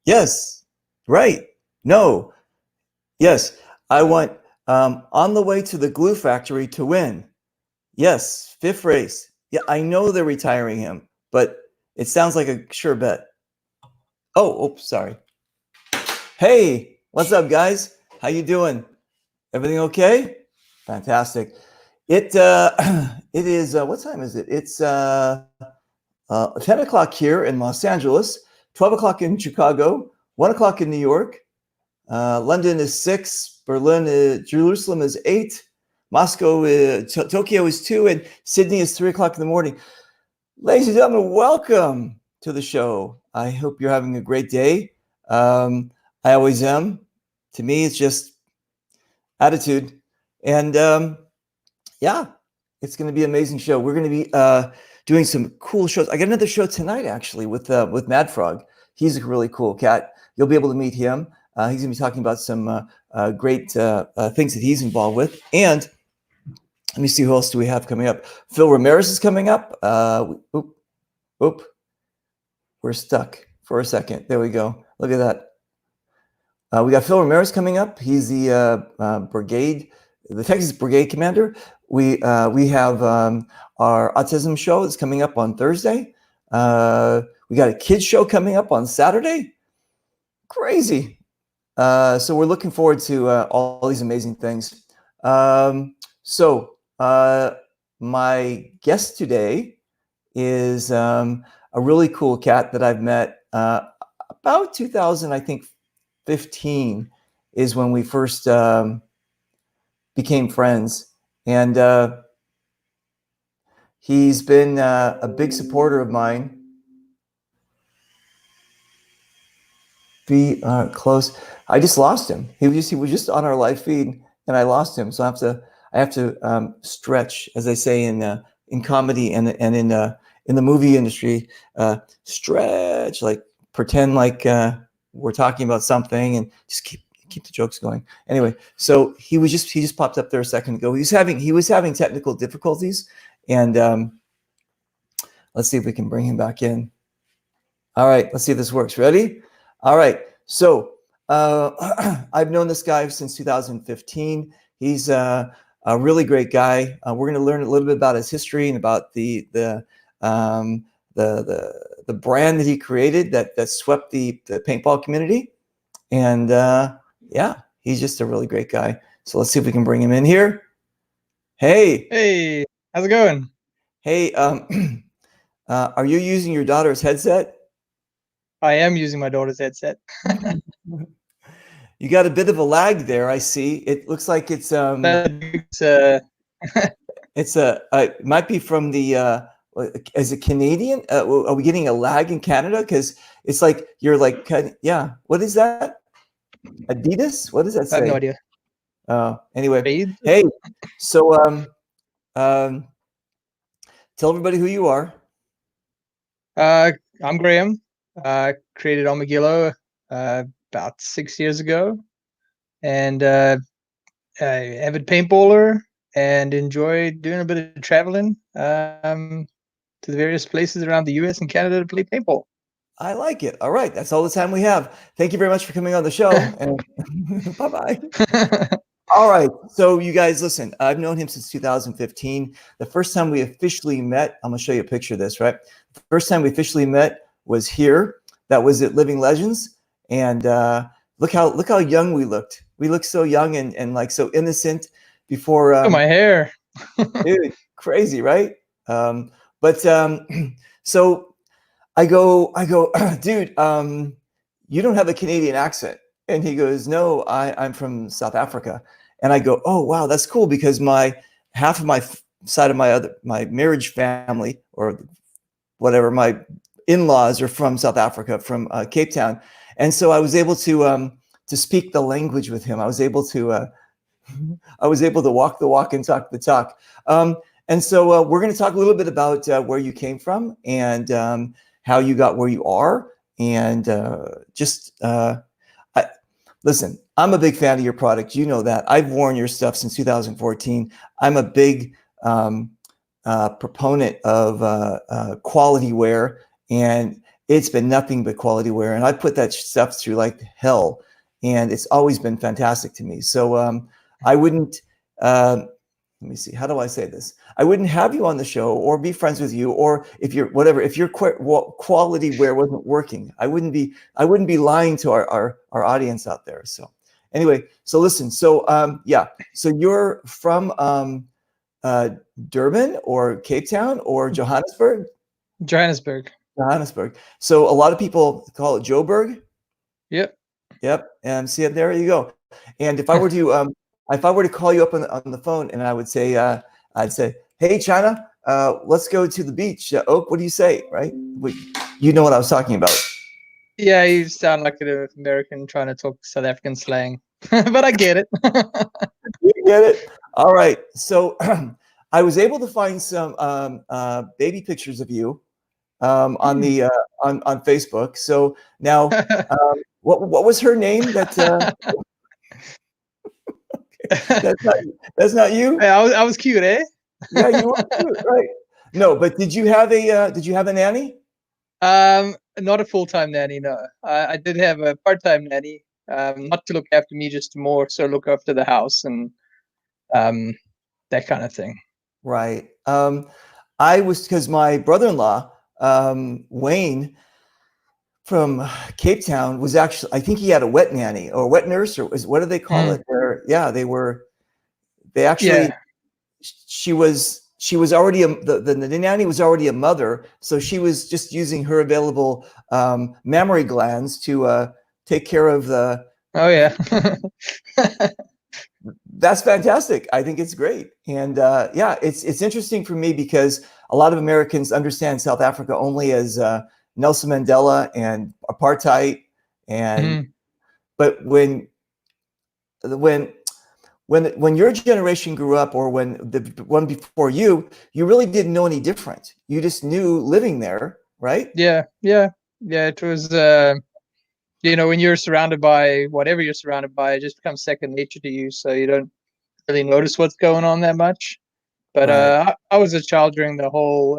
Yes. Right. No. Yes. I want on the way to the glue factory to win. Yes. Fifth race. Yeah, I know they're retiring him, but it sounds like a sure bet. Oh, oops, sorry. Hey, what's up, guys? How you doing? Everything okay? Fantastic. It it is what time is it? It's 10 o'clock here in Los Angeles, 12 o'clock in Chicago, 1 o'clock in New York. London is 6, Berlin, Jerusalem is 8, Moscow, Tokyo is 2, and Sydney is 3 o'clock in the morning. Ladies and gentlemen, welcome to the show. I hope you're having a great day. I always am. To me, it's just attitude. And yeah, it's going to be an amazing show. We're going to be doing some cool shows. I got another show tonight, actually, with Mad Frog. He's a really cool cat. You'll be able to meet him. He's going to be talking about some great things that he's involved with. And let me see, who else do we have coming up? Phil Ramirez is coming up. Oop. We're stuck for a second. There we go. Look at that. We got Phil Ramirez coming up. He's the Texas Brigade commander. We have our autism show that's coming up on Thursday. We got a kids show coming up on Saturday. Crazy. So we're looking forward to all these amazing things. My guest today is a really cool cat that I've met about 2000, I think 15 is when we first became friends. And he's been a big supporter of mine. Be close. I just lost him. He was just on our live feed, and I lost him. So I have to stretch, as they say in comedy and in the movie industry. Stretch, like pretend like we're talking about something, and just keep the jokes going. Anyway, so he just popped up there a second ago. He was having technical difficulties, and let's see if we can bring him back in. All right, let's see if this works. Ready? All right. So I've known this guy since 2015. He's a really great guy. We're going to learn a little bit about his history and about the brand that he created that swept the paintball community. And yeah, he's just a really great guy. So let's see if we can bring him in here. Hey, how's it going? Hey, are you using your daughter's headset? I am using my daughter's headset. You got a bit of a lag there. I see. It looks like it's it might be from the as a Canadian. Are we getting a lag in Canada? Because it's like you're like, yeah. What is that? Adidas? What does that say? I have no idea. Anyway, Fade? hey. So tell everybody who you are. I'm Graeme. Created Armagillo about 6 years ago, and avid paintballer, and enjoy doing a bit of traveling to the various places around the US and Canada to play paintball. I like it. All right, that's all the time we have. Thank you very much for coming on the show. And bye-bye. All right, so you guys, listen, I've known him since 2015. The first time we officially met, I'm going to show you a picture of this, right? The first time we officially met was here. That was at Living Legends. And look how young we looked. We looked so young and like so innocent before. Look at my hair. Dude, crazy, right? So I go, dude, you don't have a Canadian accent. And he goes, no, I'm from South Africa. And I go, oh, wow, that's cool, because half of my side of my marriage family, or whatever, my in-laws are from South Africa, from Cape Town. And so I was able to speak the language with him. I was able to walk the walk and talk the talk. And so we're going to talk a little bit about where you came from and how you got where you are. And listen, I'm a big fan of your product. You know that. I've worn your stuff since 2014. I'm a big proponent of quality wear. And it's been nothing but quality wear, and I put that stuff through like hell, and it's always been fantastic to me. So I wouldn't. Let me see. How do I say this? I wouldn't have you on the show or be friends with you, or if you're whatever. If your quality wear wasn't working, I wouldn't be lying to our audience out there. So anyway, so listen. So yeah. So you're from Durban or Cape Town or Johannesburg? Johannesburg. Johannesburg. So a lot of people call it Joburg. Yep. Yep. And see, there you go. And if I were to call you up on the phone and I would say, I'd say, hey, China, let's go to the beach. Oak, what do you say? Right? You know what I was talking about. Yeah, you sound like an American trying to talk South African slang, but I get it. You get it? All right. So I was able to find some baby pictures of you on the on Facebook. So now, what was her name? That's not you. Hey, I was cute, eh? Yeah, you were cute, right? No, but did you have a nanny? Not a full-time nanny, no. I did have a part-time nanny, not to look after me, just to more so look after the house and that kind of thing. Right. I was, because my brother-in-law, Wayne from Cape Town, was actually, I think he had a wet nanny or wet nurse, or what do they call it? Where, yeah, they actually, she was already the nanny was already a mother, so she was just using her available mammary glands to take care of the. Oh yeah. That's fantastic. I think it's great, and yeah, it's interesting for me because a lot of Americans understand South Africa only as Nelson Mandela and apartheid, and but when your generation grew up, or when the one before you really didn't know any different. You just knew living there, right? Yeah. It was, when you're surrounded by whatever you're surrounded by, it just becomes second nature to you. So you don't really notice what's going on that much. But Right. I was a child during the whole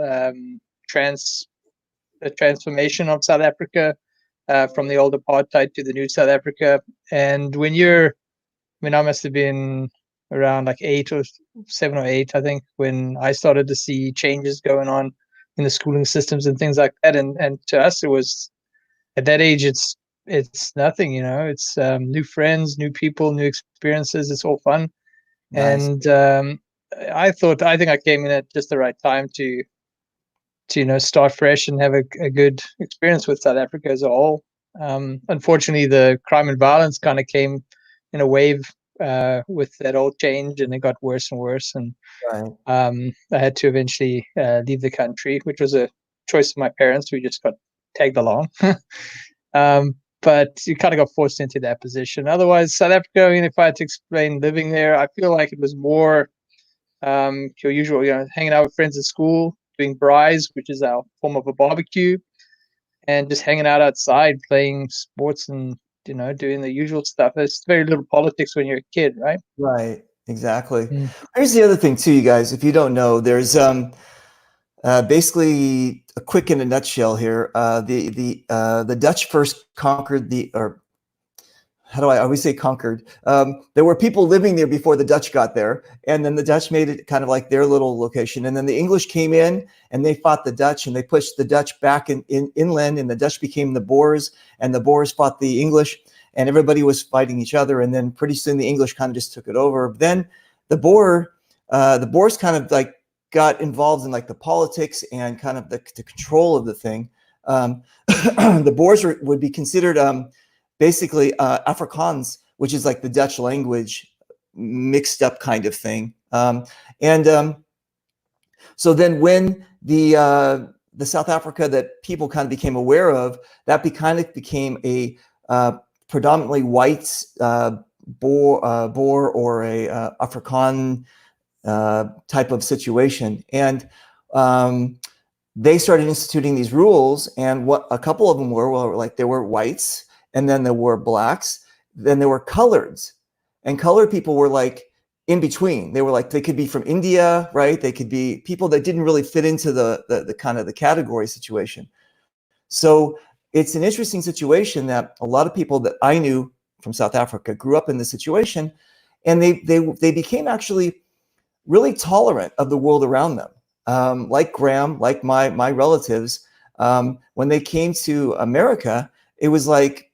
transformation of South Africa, from the old apartheid to the new South Africa. And I must have been around like 7 or 8, I think, when I started to see changes going on in the schooling systems and things like that. And to us, it was, at that age, it's nothing, it's new friends, new people, new experiences. It's all fun. Nice. And I think I came in at just the right time to start fresh and have a good experience with South Africa as a whole. Unfortunately, the crime and violence kind of came in a wave with that old change, and it got worse and worse. And Right. I had to eventually leave the country, which was a choice of my parents. We just got tagged along. But you kind of got forced into that position. Otherwise, South Africa, if I had to explain living there, I feel like it was more your usual, hanging out with friends at school, doing braais, which is our form of a barbecue, and just hanging out outside, playing sports and, doing the usual stuff. There's very little politics when you're a kid, right? Right. Exactly. Here's the other thing too, you guys. If you don't know, there's basically, a quick in a nutshell here. The Dutch first conquered or how do I always say conquered? There were people living there before the Dutch got there, and then the Dutch made it kind of like their little location. And then the English came in and they fought the Dutch, and they pushed the Dutch back inland, and the Dutch became the Boers, and the Boers fought the English, and everybody was fighting each other. And then pretty soon the English kind of just took it over. Then the Boers kind of like got involved in like the politics and kind of the control of the thing. The Boers would be considered basically Afrikaans, which is like the Dutch language mixed up kind of thing. So then when the South Africa that people kind of became aware of, that kind of became a predominantly white Boer or a Afrikaan type of situation. And they started instituting these rules, and what a couple of them were like there were whites, and then there were blacks, then there were coloreds, and colored people were like in between. They were like, they could be from India, right? They could be people that didn't really fit into the kind of the category situation. So it's an interesting situation that a lot of people that I knew from South Africa grew up in this situation, and they became actually really tolerant of the world around them. Like Graeme, like my relatives, when they came to America, it was like,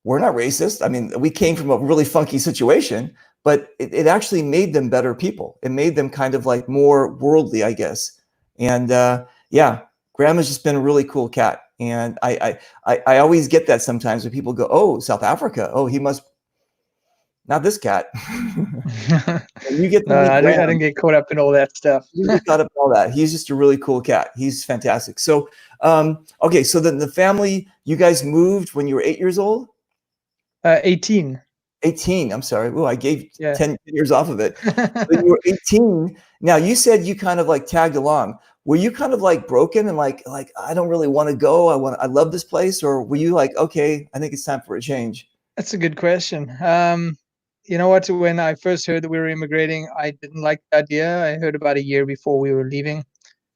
we're not racist. I mean, we came from a really funky situation, but it actually made them better people. It made them kind of like more worldly, I guess. And yeah, Graeme has just been a really cool cat. And I always get that sometimes when people go, oh, South Africa. Oh, he must, not this cat. When you get to No, meet I didn't Graeme, get caught up in all that stuff. you get caught up in all that. He's just a really cool cat. He's fantastic. So, okay, so then the family, you guys moved when you were 8 years old? 18. 18. I'm sorry. Oh, I gave Yeah. 10 years off of it. When you were 18, now you said you kind of like tagged along. Were you kind of like broken and like I don't really want to go. I love this place, or were you like, okay, I think it's time for a change? That's a good question. You know what? When I first heard that we were immigrating, I didn't like the idea. I heard about a year before we were leaving.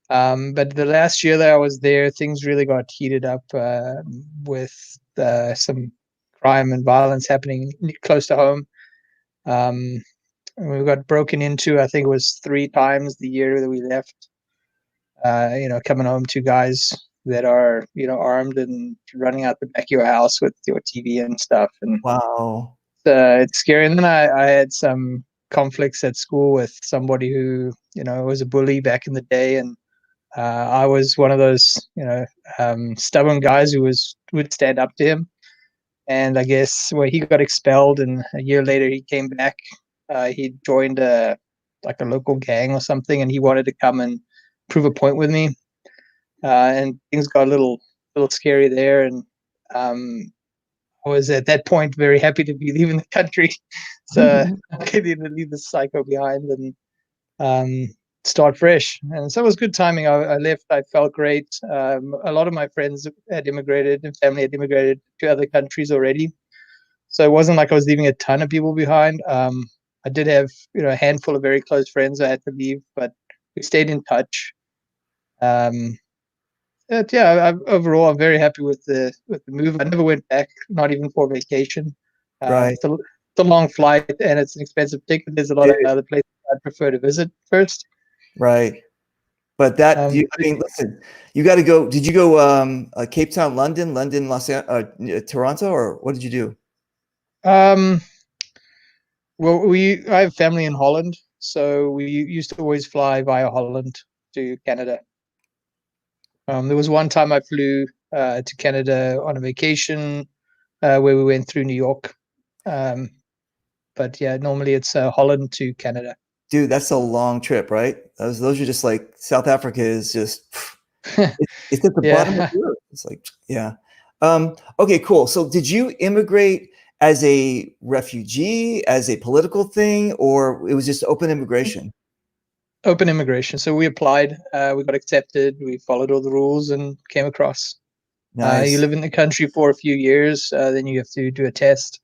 But the last year that I was there, things really got heated up with some crime and violence happening close to home. And we got broken into, I think it was 3 times the year that we left. Coming home to guys that are, armed and running out the back of your house with your TV and stuff. And Wow. it's scary. And then I had some conflicts at school with somebody who, was a bully back in the day. And I was one of those, stubborn guys who would stand up to him. And I guess he got expelled, and a year later he came back. He joined a local gang or something, and he wanted to come and prove a point with me. And things got a little scary there. And I was at that point very happy to be leaving the country, so I needed to leave the psycho behind and start fresh. And so it was good timing. I left. I felt great. A lot of my friends had immigrated, and family had immigrated to other countries already. So it wasn't like I was leaving a ton of people behind. I did have, a handful of very close friends I had to leave, but we stayed in touch. But yeah, overall, I'm very happy with the move. I never went back, not even for vacation. Right. It's a long flight, and it's an expensive ticket. There's a lot of other places I'd prefer to visit first. Right. But I mean, listen, you got to go. Did you go Cape Town, London, Toronto, or what did you do? Well, I have family in Holland, so we used to always fly via Holland to Canada. There was one time I flew to Canada on a vacation where we went through New York. But yeah, normally it's Holland to Canada. Dude, that's a long trip, right? Those are just like, South Africa is just, it's at the bottom of the earth. It's like, yeah. Okay, cool. So did you immigrate as a refugee, as a political thing, or it was just open immigration? Open immigration. So we applied, we got accepted, we followed all the rules and came across. Nice. You live in the country for a few years, then you have to do a test,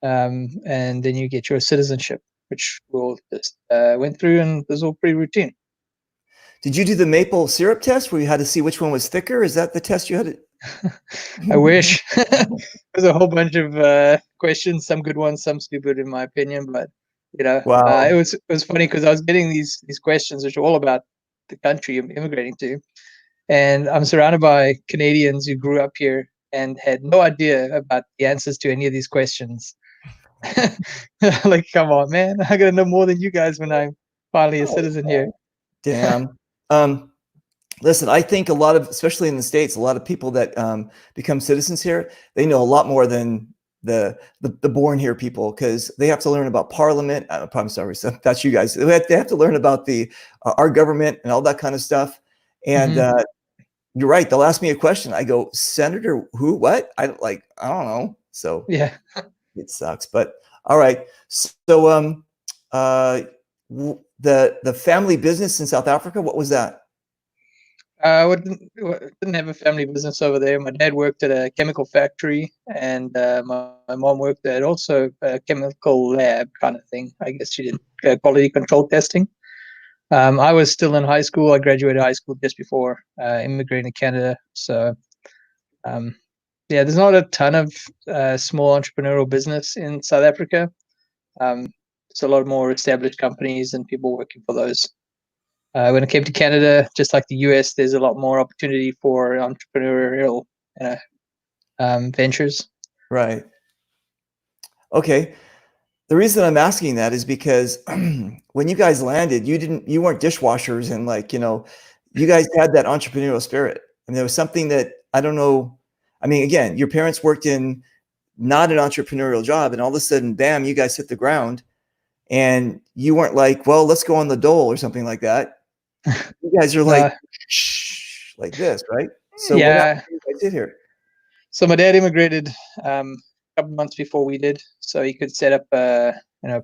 and then you get your citizenship, which we'll just went through, and this was all pretty routine. Did you do the maple syrup test where you had to see which one was thicker? Is that the test you had to? I wish. There's a whole bunch of questions, some good ones, some stupid in my opinion, but Wow. it was funny because I was getting these questions which are all about the country I'm immigrating to, and I'm surrounded by Canadians who grew up here and had no idea about the answers to any of these questions. Like, come on, man! I gotta know more than you guys when I'm finally a citizen here. Damn. Listen, I think especially in the States, a lot of people that become citizens here, they know a lot more than the born here people, because they have to learn about Parliament. I'm sorry, so that's you guys. They have to learn about our government and all that kind of stuff. And you're right. They'll ask me a question. I go, Senator who? What? I don't know. So yeah, it sucks. But all right. So the family business in South Africa, what was that? I didn't have a family business over there. My dad worked at a chemical factory, and my mom worked at also a chemical lab kind of thing. I guess she did quality control testing. I was still in high school. I graduated high school just before immigrating to Canada. So yeah, there's not a ton of small entrepreneurial business in South Africa. There's a lot more established companies and people working for those. When it came to Canada, just like the US, there's a lot more opportunity for entrepreneurial ventures. Right. Okay. The reason I'm asking that is because when you guys landed, you weren't dishwashers and like, you guys had that entrepreneurial spirit. And there was something that I don't know. I mean, again, your parents worked in not an entrepreneurial job, and all of a sudden, bam, you guys hit the ground, and you weren't like, well, let's go on the dole or something like that. You guys are like, shh, like this, right? So what happened Yeah. when you guys did here? So my dad immigrated a couple months before we did, so he could set up a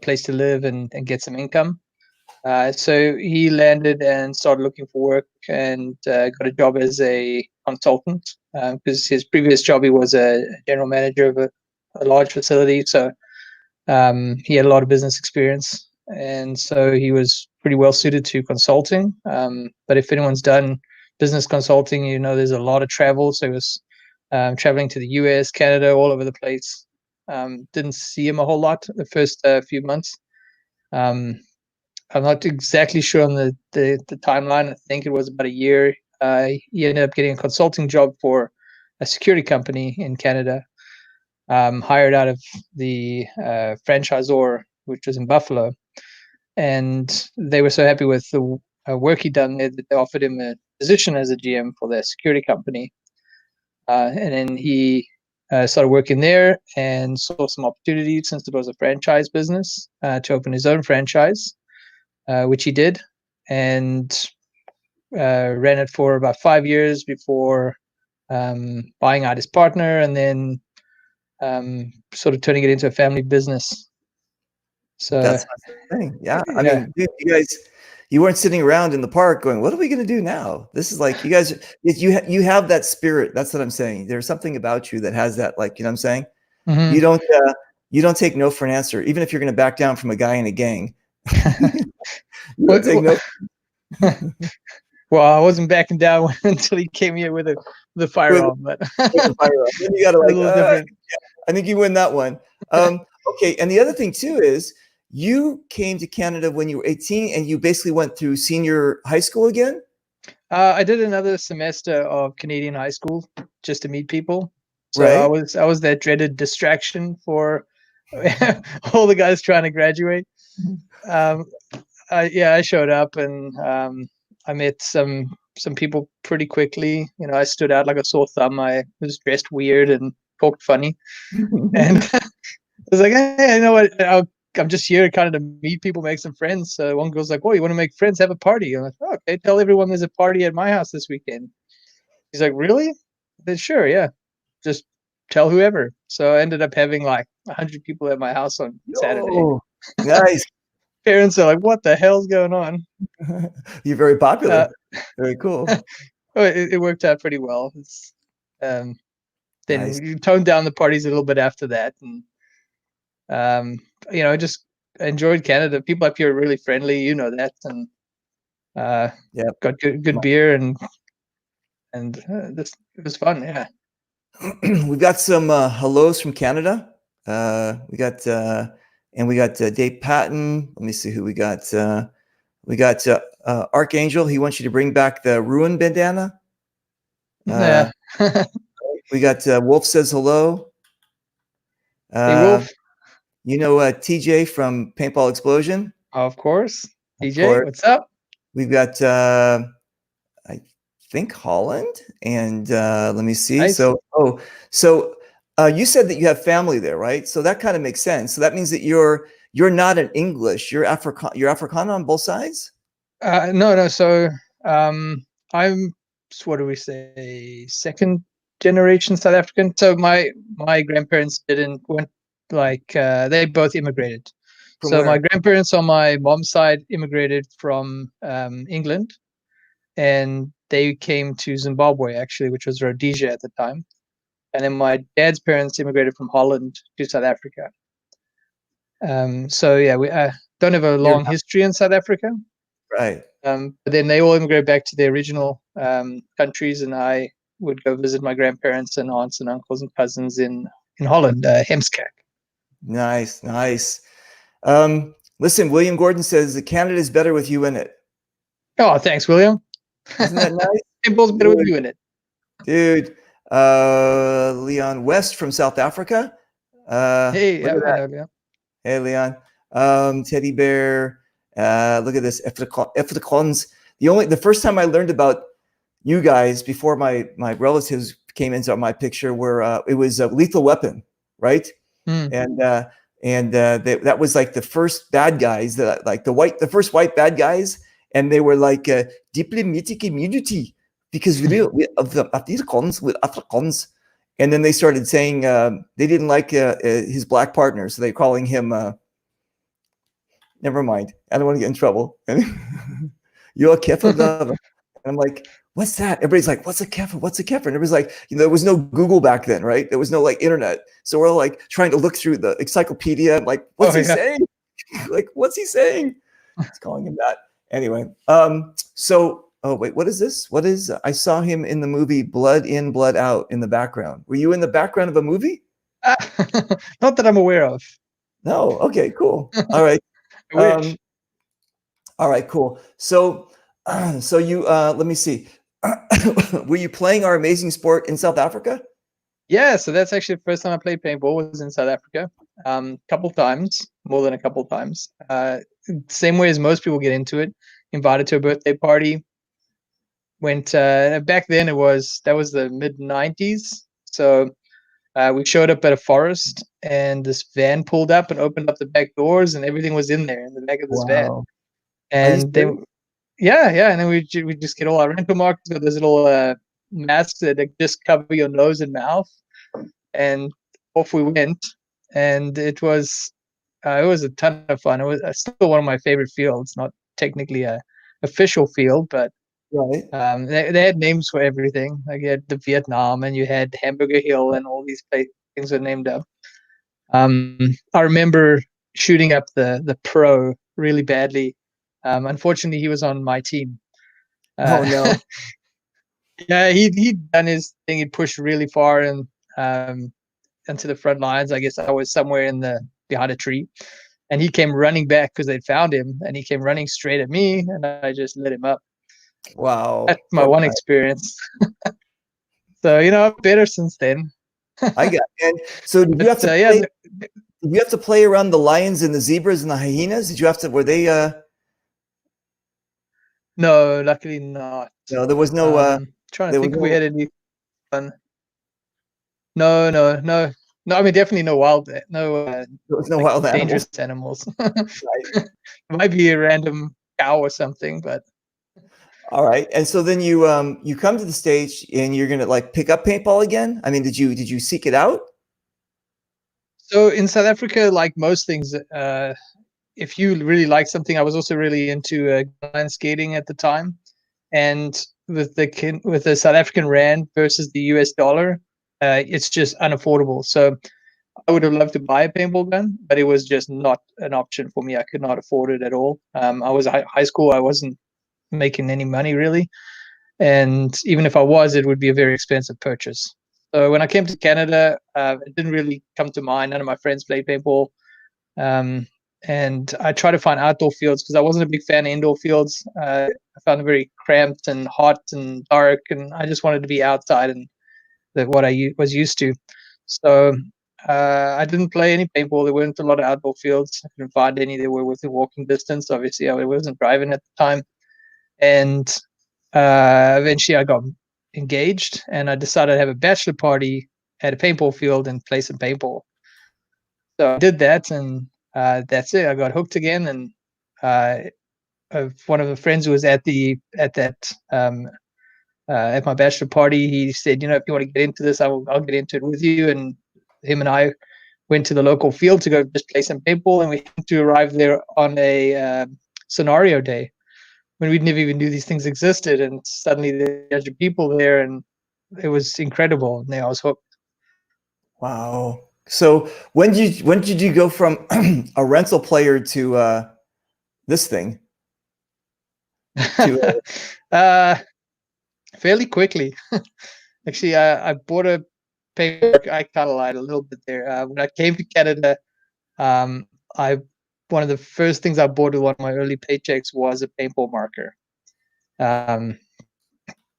place to live and get some income. So he landed and started looking for work and got a job as a consultant because his previous job, he was a general manager of a large facility. So he had a lot of business experience. And so he was pretty well suited to consulting. But if anyone's done business consulting, there's a lot of travel. So he was traveling to the US, Canada, all over the place. Didn't see him a whole lot the first few months. I'm not exactly sure on the timeline. I think it was about a year. He ended up getting a consulting job for a security company in Canada, hired out of the franchisor, which was in Buffalo. And they were so happy with the work he'd done there that they offered him a position as a GM for their security company. And then he started working there and saw some opportunities since it was a franchise business to open his own franchise, which he did, and ran it for about 5 years before buying out his partner and then sort of turning it into a family business. So That's my thing. Yeah. I yeah. mean, dude, you weren't sitting around in the park going, what are we going to do now? This is like, you guys, you have that spirit. That's what I'm saying. There's something about you that has that, like, what I'm saying? Mm-hmm. You don't take no for an answer, even if you're going to back down from a guy in a gang. You don't take no. Well, I wasn't backing down until he came here with a firearm, but With the firearm. Then you got to a little different. I think you win that one. Okay. And the other thing too is you came to Canada when you were 18 and you basically went through senior high school again. I did another semester of Canadian high school just to meet people. So Right. I was that dreaded distraction for all the guys trying to graduate. I showed up and I met some people pretty quickly. I stood out like a sore thumb. I was dressed weird and talked funny, and I was like, "Hey, you know what? I'm just here kind of to meet people, make some friends." So one girl's like, "Oh, you want to make friends? Have a party." I'm like, oh, "Okay, tell everyone there's a party at my house this weekend." He's like, "Really?" I said, "Sure, yeah. Just tell whoever." So I ended up having like 100 people at my house on Saturday. Oh, nice. Parents are like, "What the hell's going on?" You're very popular. Very cool. It worked out pretty well. Then Nice. you toned down the parties a little bit after that, and I just enjoyed Canada. People up here are really friendly, that, and Yeah. got good beer, and it was fun. Yeah. We've got some hellos from Canada. We got Dave Patton. Let me see who we got. We got Archangel. He wants you to bring back the ruin bandana. Yeah. We got Wolf says hello. Hey, Wolf. TJ from Paintball Explosion. Of course. Of DJ, course. what's up? We've got I think Holland, and let me see. Nice. So you said that you have family there, right? So that kind of makes sense. So that means that you're not an English. You're Afrikaner on both sides. No. So I'm what do we say? Second generation South African. So my grandparents weren't like they both immigrated. From So my where? grandparents on my mom's side immigrated from England, and they came to Zimbabwe actually, which was Rhodesia at the time. And then my dad's parents immigrated from Holland to South Africa. So yeah, we don't have a long history in South Africa. Right. But then they all immigrated back to their original countries, and I would go visit my grandparents and aunts and uncles and cousins in Holland, Heemskerk. Nice, nice. Listen, William Gordon says that Canada is better with you in it. Oh, thanks, William. Isn't that nice? Paintball's better with you in it. Dude, Leon West from South Africa. Hey, look at I that. know, Leon. Hey, Leon. Teddy Bear. Look at this. Afrikaans. The first time I learned about you guys before my relatives came into my picture were it was Lethal Weapon, right? And that was like the first bad guys, the first white bad guys, and they were like diplomatic immunity because we of the Afrikaans with Afrikaans, and then they started saying they didn't like his black partner, so they're calling him. Never mind, I don't want to get in trouble. You're a kefir. And I'm like, what's that? Everybody's like, what's a kefir? What's a kefir? And everybody's like, there was no Google back then, right? There was no like internet. So we're all like trying to look through the encyclopedia. I'm like, what's he saying? Like, what's he saying? He's calling him that. Anyway, oh wait, what is this? I saw him in the movie Blood In, Blood Out in the background. Were you in the background of a movie? Not that I'm aware of. No. Okay, cool. All right. I wish. All right, cool. So you let me see. Were you playing our amazing sport in South Africa? Yeah, so that's actually the first time I played paintball was in South Africa. Couple times, more than a couple times. Same way as most people get into it. Invited to a birthday party. Went back then. That was the mid-90s. So we showed up at a forest, and this van pulled up and opened up the back doors, and everything was in there in the back of this van. And then, and then we just get all our rental markers with those little masks that just cover your nose and mouth, and off we went. And it was a ton of fun. It was still one of my favorite fields. Not technically a official field, but right. They had names for everything. Like you had the Vietnam, and you had Hamburger Hill, and all these things were named up. I remember shooting up the pro really badly. Unfortunately, he was on my team. Oh no! Yeah, he'd done his thing. He'd pushed really far and into the front lines. I guess I was somewhere behind a tree, and he came running back because they'd found him, and he came running straight at me, and I just lit him up. Wow, that's my one experience. So better since then. I got. And so did you have to play? Did you have to play around the lions and the zebras and the hyenas? Did you have to? Were they? No, luckily not. No, there was no. Trying to think if we had any fun. No. I mean, definitely no wild. There was no wild dangerous animals. Right. It might be a random cow or something, but. All right, and so then you come to the stage and you're gonna like pick up paintball again. I mean, did you seek it out? So in South Africa, like most things, if you really like something, I was also really into line skating at the time, and with the South African rand versus the US dollar, it's just unaffordable. So I would have loved to buy a paintball gun, but it was just not an option for me. I could not afford it at all. I was high school. I wasn't making any money really, and even if I was, it would be a very expensive purchase. So when I came to Canada, it didn't really come to mind. None of my friends played paintball, and I tried to find outdoor fields because I wasn't a big fan of indoor fields. I found them very cramped and hot and dark, and I just wanted to be outside and what I was used to. So I didn't play any paintball. There weren't a lot of outdoor fields. I couldn't find any that were within walking distance. Obviously, I wasn't driving at the time. And eventually I got engaged, and I decided to have a bachelor party at a paintball field and play some paintball. So I did that, and that's it. I got hooked again, and one of the friends who was at my bachelor party, he said, if you want to get into this, I'll get into it with you. And him and I went to the local field to go just play some paintball, and we had to arrive there on a scenario day, when we never even knew these things existed, and suddenly there's people there, and it was incredible. And I was hooked. Wow! So when did you go from a rental player to this thing? Fairly quickly. Actually, I bought a paper. I kind of lied a little bit there. When I came to Canada, I one of the first things I bought with one of my early paychecks was a paintball marker. Um,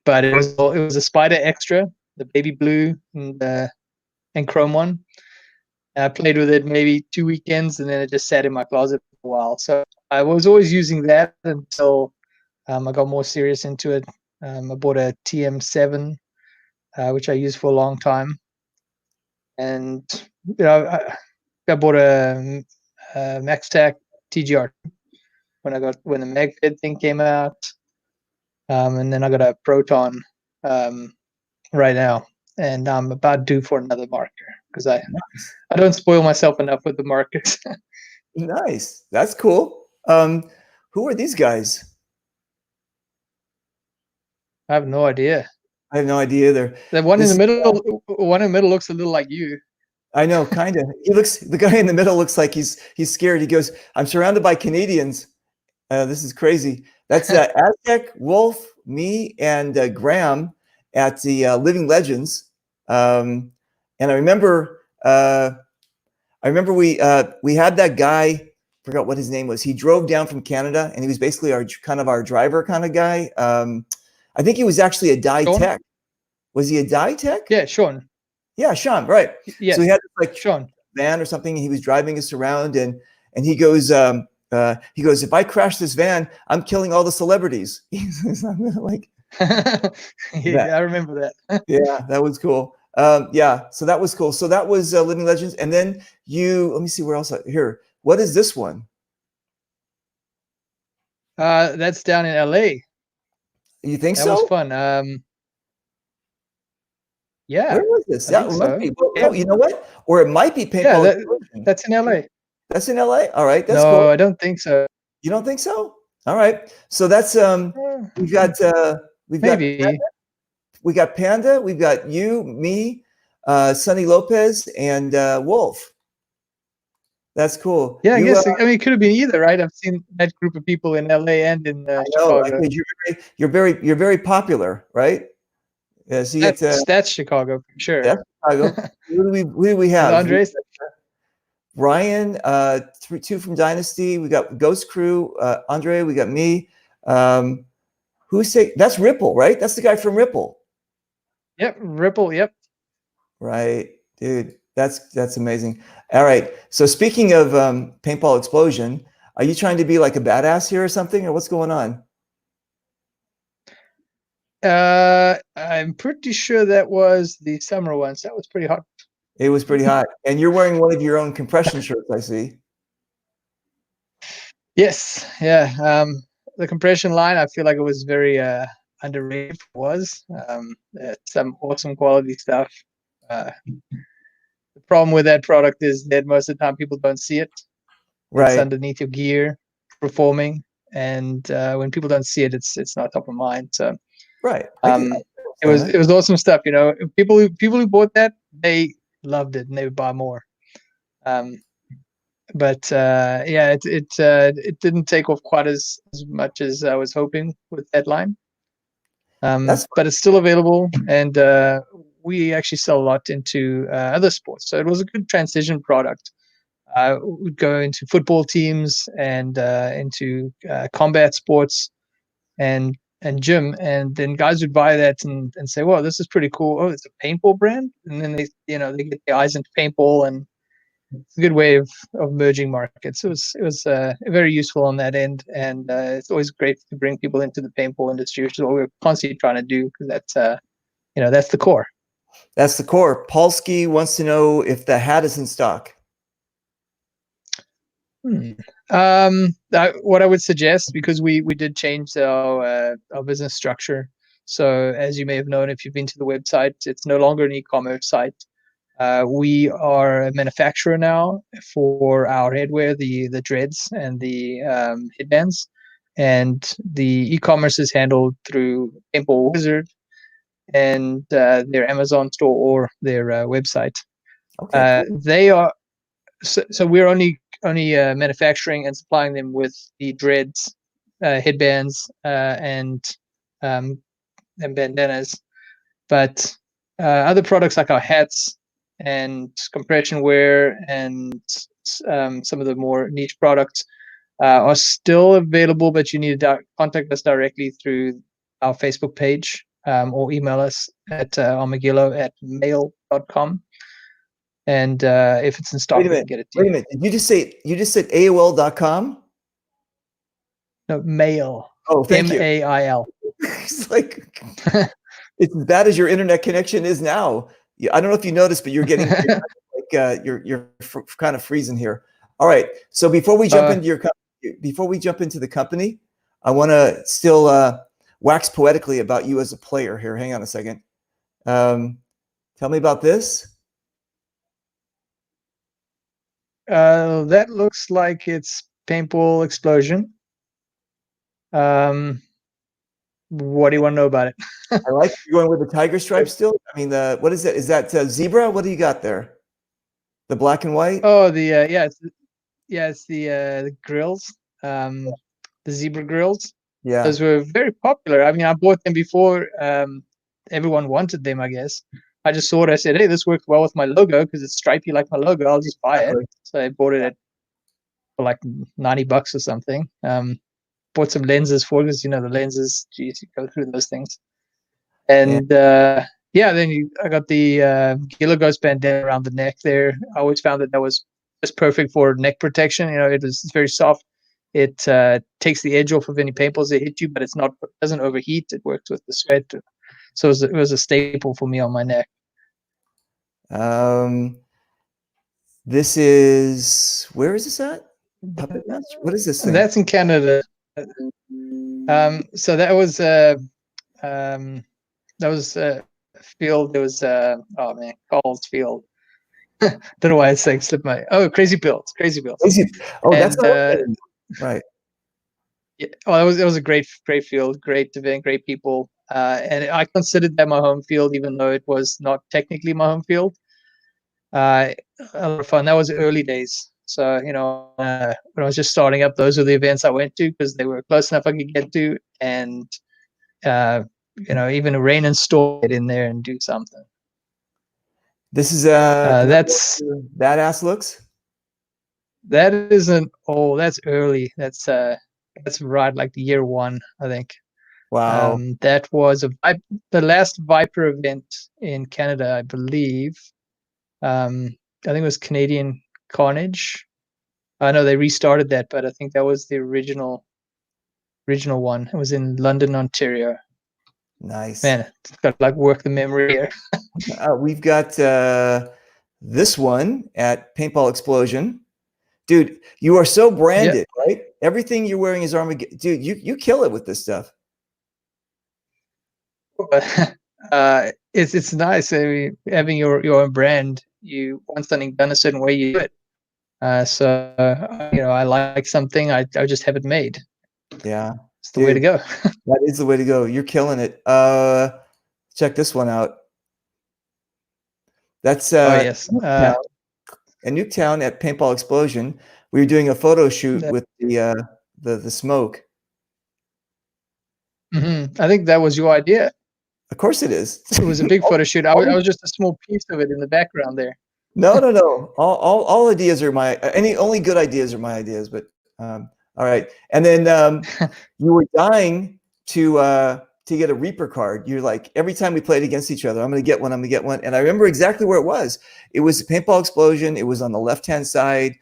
but it was a Spider Extra, the baby blue and chrome one. I played with it maybe 2 weekends, and then it just sat in my closet for a while. So I was always using that until I got more serious into it. I bought a TM7, which I used for a long time, and I bought a MaxTac TGR when the MagFed thing came out, and then I got a Proton right now, and I'm about due for another marker because Nice. I don't spoil myself enough with the markers. Nice. That's cool. Who are these guys? I have no idea. I have no idea either. The one in the This, middle looks a little like you. I know, kind of. The guy in the middle looks like he's scared. He goes, "I'm surrounded by Canadians. This is crazy." That's Aztec, Wolf, me, and Graham at the Living Legends. And I remember we had that guy. Forgot what his name was. He drove down from Canada, and he was basically our driver kind of guy. I think he was actually a dye Sean? tech. Was he a dye tech? Yeah, Sean. Yeah, Sean. Right. Yes. So he had this, like, Sean. van or something. He was driving us around, and he goes, if I crash this van, I'm killing all the celebrities. He's like, Yeah, I remember that. yeah, that was cool. Yeah, so that was cool. So that was Living Legends, and then let me see where else here. What is this one? That's down in LA. You think That so? was fun. Yeah, Where was this? I Yeah, think it must so. be. Well, Yeah, no, you know what? Or it might be yeah, Paintball Explosion. that's in LA. That's in LA. All right, that's No, cool. I don't think so. You don't think so? All right. So that's we've got we've got Maybe. Panda, we've got you, me, Sonny Lopez, and Wolf. That's cool. Yeah, I You, guess. I mean, it could have been either, right? I've seen that group of people in LA and in I know, Chicago. you're very popular, right? Yeah, so you get That's Chicago for sure. that's Chicago. Who do we Is have? Andres? Ryan, two from Dynasty. We got Ghost Crew, Andre. We got me. That's Ripple, right? That's the guy from Ripple. Yep, Ripple. Yep. Right, dude. That's amazing. All right. So speaking of Paintball Explosion, are you trying to be like a badass here or something, or what's going on? I'm pretty sure that was the summer ones. That was pretty hot. It was pretty hot, and you're wearing one of your own compression shirts, I see. Yes, yeah. The compression line, I feel like it was very underrated. Some awesome quality stuff. The problem with that product is that most of the time people don't see it. It's Right, underneath your gear, performing, and when people don't see it, it's not top of mind. So right. it was awesome stuff. You know, people who bought that, they loved it and they would buy more. But yeah, it didn't take off quite as much as I was hoping with that line. But it's still available, and we actually sell a lot into other sports. So it was a good transition product. Would go into football teams and into combat sports and gym, and then guys would buy that and say, "Well, this is pretty cool. Oh, it's a paintball brand," and then they get their eyes into paintball, and it's a good way of merging markets. It was very useful on that end, and it's always great to bring people into the paintball industry, which is what we're constantly trying to do, because that's the core. That's the core. Polsky wants to know if the hat is in stock. What I would suggest, because we did change our business structure. So as you may have known, if you've been to the website, it's no longer an e-commerce site. We are a manufacturer now for our headwear, the dreads and the headbands, and the e-commerce is handled through Paintball Wizard and their Amazon store or their website. Okay, cool. They are so we're only manufacturing and supplying them with the dreads, headbands, and bandanas. But other products like our hats and compression wear and some of the more niche products are still available, but you need to contact us directly through our Facebook page or email us at armagillo@mail.com. And if it's in stock, Wait a we minute. can get it to Wait you. a minute. Did you just said AOL.com? No, mail. Oh, thank you. MAIL. It's like it's as bad as your internet connection is now. I don't know if you noticed, but you're getting like you're kind of freezing here. All right. So before we jump into the company, I want to still wax poetically about you as a player here. Hang on a second. Tell me about this. That looks like it's Paintball Explosion. What do you want to know about it? I like you going with the tiger stripe still. I mean, what is that? Is that zebra? What do you got there? The black and white? Oh, it's the grills, the zebra grills. Yeah. Those were very popular. I mean, I bought them before everyone wanted them, I guess. I just saw it. I said, hey, this works well with my logo because it's stripy like my logo. I'll just buy it. So I bought it for like $90 or something. Bought some lenses for it because, the lenses, geez, you go through those things. And then I got the Gila Ghost bandana around the neck there. I always found that was just perfect for neck protection. It's very soft. It takes the edge off of any paintballs that hit you, but it doesn't overheat. It works with the sweat. So it was a staple for me on my neck. This is, where is this at? Puppet Master? What is this thing? That's in Canada. So that was field. There was Coles Field. Don't know why it's saying slip my. Oh, Crazy Builds. Oh, and, that's right. Yeah. Well, it was a great field, great event, great people. And I considered that my home field, even though it was not technically my home field. A lot of fun. That was early days. So, when I was just starting up, those were the events I went to because they were close enough I could get to. And, even a rain and storm, get in there and do something. This is that's badass looks. That isn't. Oh, that's early. That's right, like the year one, I think. Wow. That was the last Viper event in Canada, I believe. I think it was Canadian Carnage. I know they restarted that, but I think that was the original one. It was in London, Ontario. Nice. Man, it's got like work the memory here. We've got this one at Paintball Explosion. Dude, you are so branded, right? Everything you're wearing is Armagillo. Dude, you kill it with this stuff. It's nice. I mean, having your own brand, you want something done a certain way, you do it. I like something, I just have it made. Yeah, it's the way to go. That is the way to go. You're killing it. Check this one out. That's yes. in Nuketown at Paintball Explosion. We were doing a photo shoot with the smoke. I think that was your idea. Of course it is. It was a big photo shoot. I was just a small piece of it in the background there. No. All ideas are only good ideas are my ideas. But all right. And then you were dying to get a Reaper card. You're like, every time we played against each other, I'm going to get one. And I remember exactly where it was. It was Paintball Explosion. It was on the left-hand side.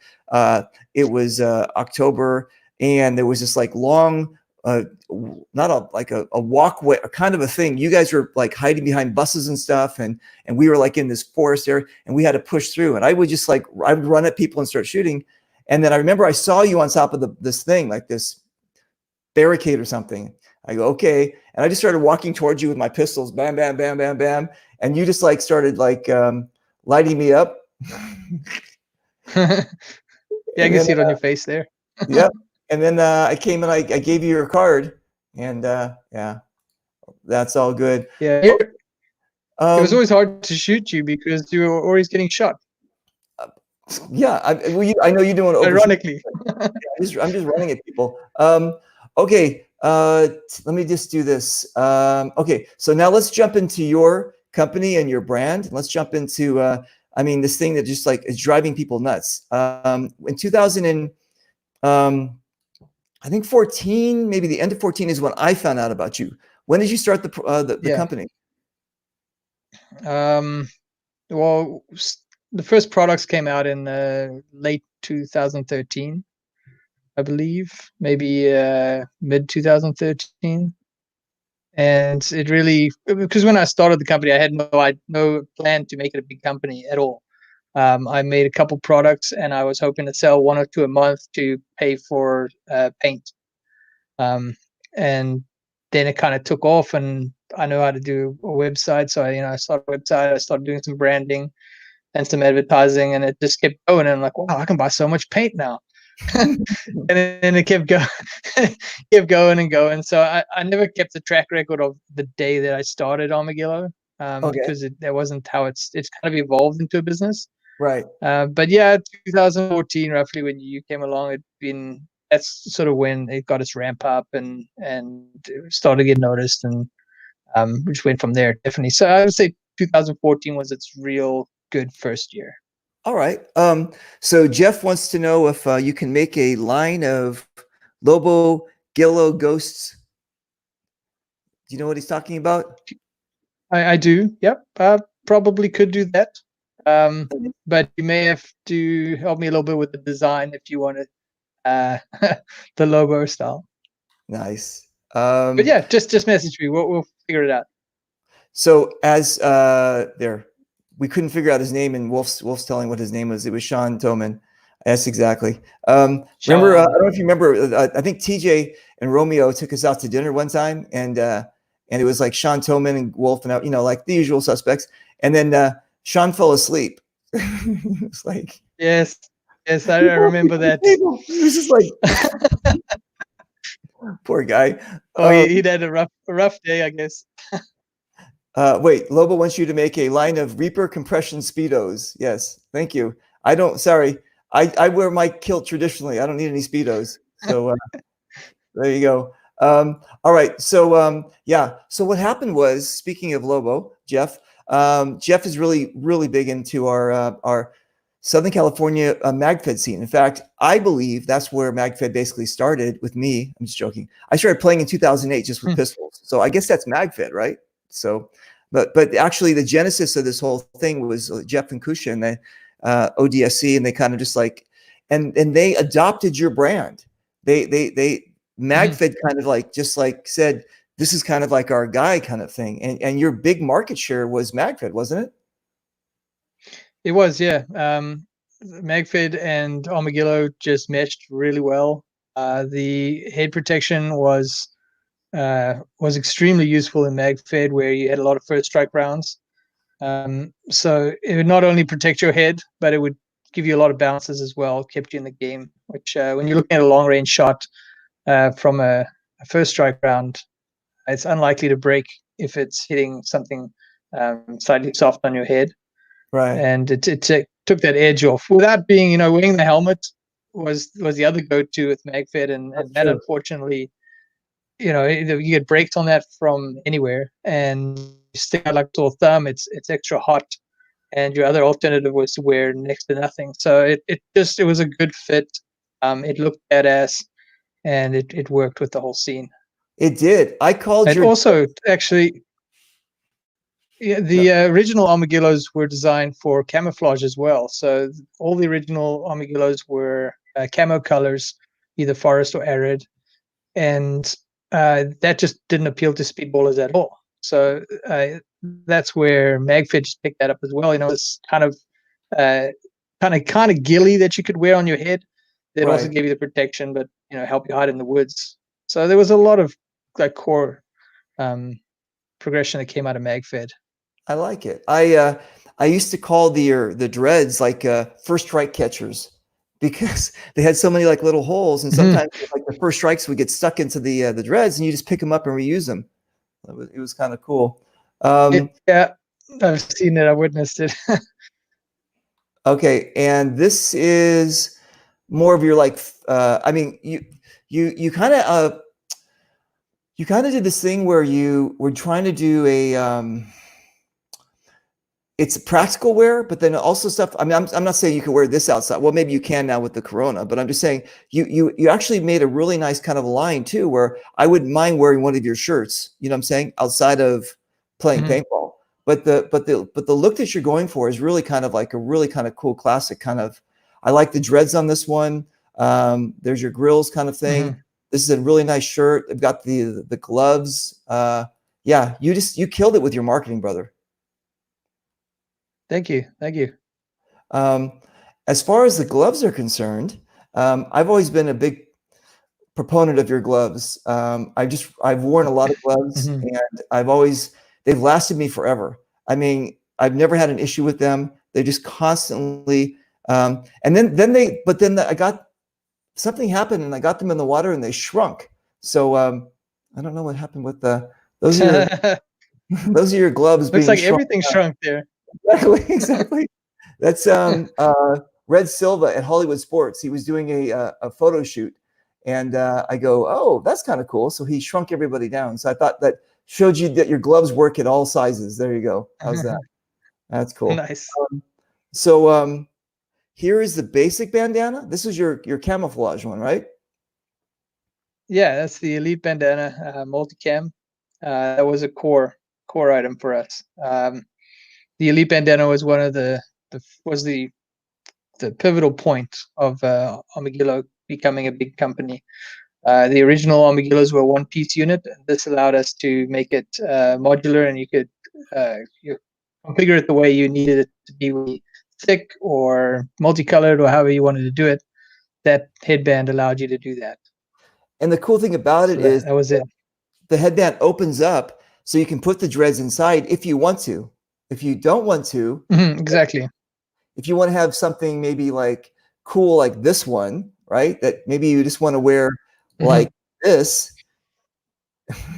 It was October, and there was this like long, not a walkway, a kind of a thing. You guys were like hiding behind buses and stuff, and we were like in this forest area, and we had to push through. And I would just I would run at people and start shooting. And then I remember I saw you on top of this thing, like this barricade or something. I go, okay. And I just started walking towards you with my pistols, bam, bam, bam, bam, bam. And you just like started like lighting me up. Yeah, I can see it on your face there. Yep. And then I came and I gave you your card. And yeah, that's all good. Yeah. It was always hard to shoot you because you were always getting shot. Yeah, I know you're doing it. Ironically. I'm just running at people. Okay, let me just do this. Okay, so now let's jump into your company and your brand. Let's jump into, I mean, this thing that just like is driving people nuts. In 2000 and, I think 14, maybe the end of 14 is when I found out about you. When did you start the company? Well, the first products came out in late 2013, I believe, maybe mid 2013. And it really, because when I started the company, I had no plan to make it a big company at all. I made a couple products, and I was hoping to sell 1 or 2 a month to pay for paint. And then it kind of took off, and I know how to do a website, so I started a website. I started doing some branding and some advertising, and it just kept going. And I'm like, wow, I can buy so much paint now. And then it kept going, kept going and going. So I never kept the track record of the day that I started Armagillo, because that wasn't how it's kind of evolved into a business. Right. But yeah, 2014 roughly, when you came along, that's sort of when it got its ramp up and it started to get noticed, and which went from there, definitely. So I would say 2014 was its real good first year. All right. So Jeff wants to know if you can make a line of Lobo Gillo ghosts. Do you know what he's talking about? I do. Yep. Probably could do that. But you may have to help me a little bit with the design if you want it, the Lobo style. Nice. But yeah, just message me. We'll figure it out. So as we couldn't figure out his name, and Wolf's telling what his name was. It was Sean Toman. Yes, exactly. Remember, I don't know if you remember. I think TJ and Romeo took us out to dinner one time, and it was like Sean Toman and Wolf, and like the usual suspects. And then Sean fell asleep. It's like, yes, I remember that. He was just like, poor guy. Oh, he'd had a rough day, I guess. Wait, Lobo wants you to make a line of Reaper compression Speedos. Yes, thank you. Sorry. I wear my kilt traditionally. I don't need any Speedos. So there you go. All right. So yeah. So what happened was, speaking of Lobo, Jeff is really, really big into our Southern California MagFed scene. In fact, I believe that's where MagFed basically started with me. I'm just joking. I started playing in 2008 just with pistols. So I guess that's MagFed, right? So, but actually the genesis of this whole thing was Jeff and Kusha and the ODSC, and they kind of just like, and they adopted your brand. They MagFed kind of like just like said, this is kind of like our guy kind of thing. And your big market share was MagFed, wasn't it? It was, yeah. MagFed and Armagillo just meshed really well. The head protection was extremely useful in MagFed, where you had a lot of first strike rounds. So it would not only protect your head, but it would give you a lot of bounces as well, kept you in the game, which when you're looking at a long range shot from a first strike round, it's unlikely to break if it's hitting something slightly soft on your head. Right. And it took that edge off without being, wearing the helmet was the other go-to with MagFed, and that unfortunately, you get breaks on that from anywhere, and you stick out like a sore thumb. It's extra hot, and your other alternative was to wear next to nothing. So it was a good fit. It looked badass, and it worked with the whole scene. It did. I called and also actually. Yeah, the original Armagillos were designed for camouflage as well. So all the original Armagillos were camo colors, either forest or arid, and that just didn't appeal to speedballers at all. So that's where MagFed just picked that up as well. It's kind of ghillie that you could wear on your head. That also gave you the protection, but help you hide in the woods. So there was a lot of like core progression that came out of MagFed. I like it. I used to call the dreads like first strike catchers, because they had so many like little holes, and sometimes like the first strikes would get stuck into the dreads, and you just pick them up and reuse them. It was kind of cool. Yeah, I've seen it. I witnessed it. Okay, and this is more of your like. I mean, you kind of did this thing where you were trying to do a it's practical wear, but then also stuff. I mean, I'm not saying you can wear this outside. Well, maybe you can now with the Corona, but I'm just saying you actually made a really nice kind of line too, where I wouldn't mind wearing one of your shirts. You know what I'm saying? Outside of playing paintball, but the look that you're going for is really kind of like a really kind of cool classic kind of. I like the dreads on this one. There's your grills kind of thing. This is a really nice shirt. They've got the gloves. Yeah, you killed it with your marketing, brother. Thank you. Thank you. As far as the gloves are concerned, I've always been a big proponent of your gloves. I've worn a lot of gloves, and they've lasted me forever. I mean, I've never had an issue with them. They just constantly, and then I got something happened, and I got them in the water, and they shrunk. So I don't know what happened with those are your those are your gloves. Looks being like shrunk. everything shrunk there. Exactly. That's Red Silva at Hollywood Sports. He was doing a photo shoot, and I go, "Oh, that's kind of cool." So he shrunk everybody down. So I thought that showed you that your gloves work at all sizes. There you go. How's that? That's cool. Nice. So here is the basic bandana. This is your camouflage one, right? Yeah, that's the Elite bandana multicam. That was a core item for us. The Elite bandana was one of the pivotal point of Armagillo becoming a big company. The original Armagillos were one-piece unit. This allowed us to make it modular, and you could you configure it the way you needed it to be, thick or multicolored or however you wanted to do it. That headband allowed you to do that. And the cool thing about it is that was it. The headband opens up so you can put the dreads inside if you want to. If you don't want to, exactly. If you want to have something maybe like cool like this one, right? That maybe you just want to wear like this.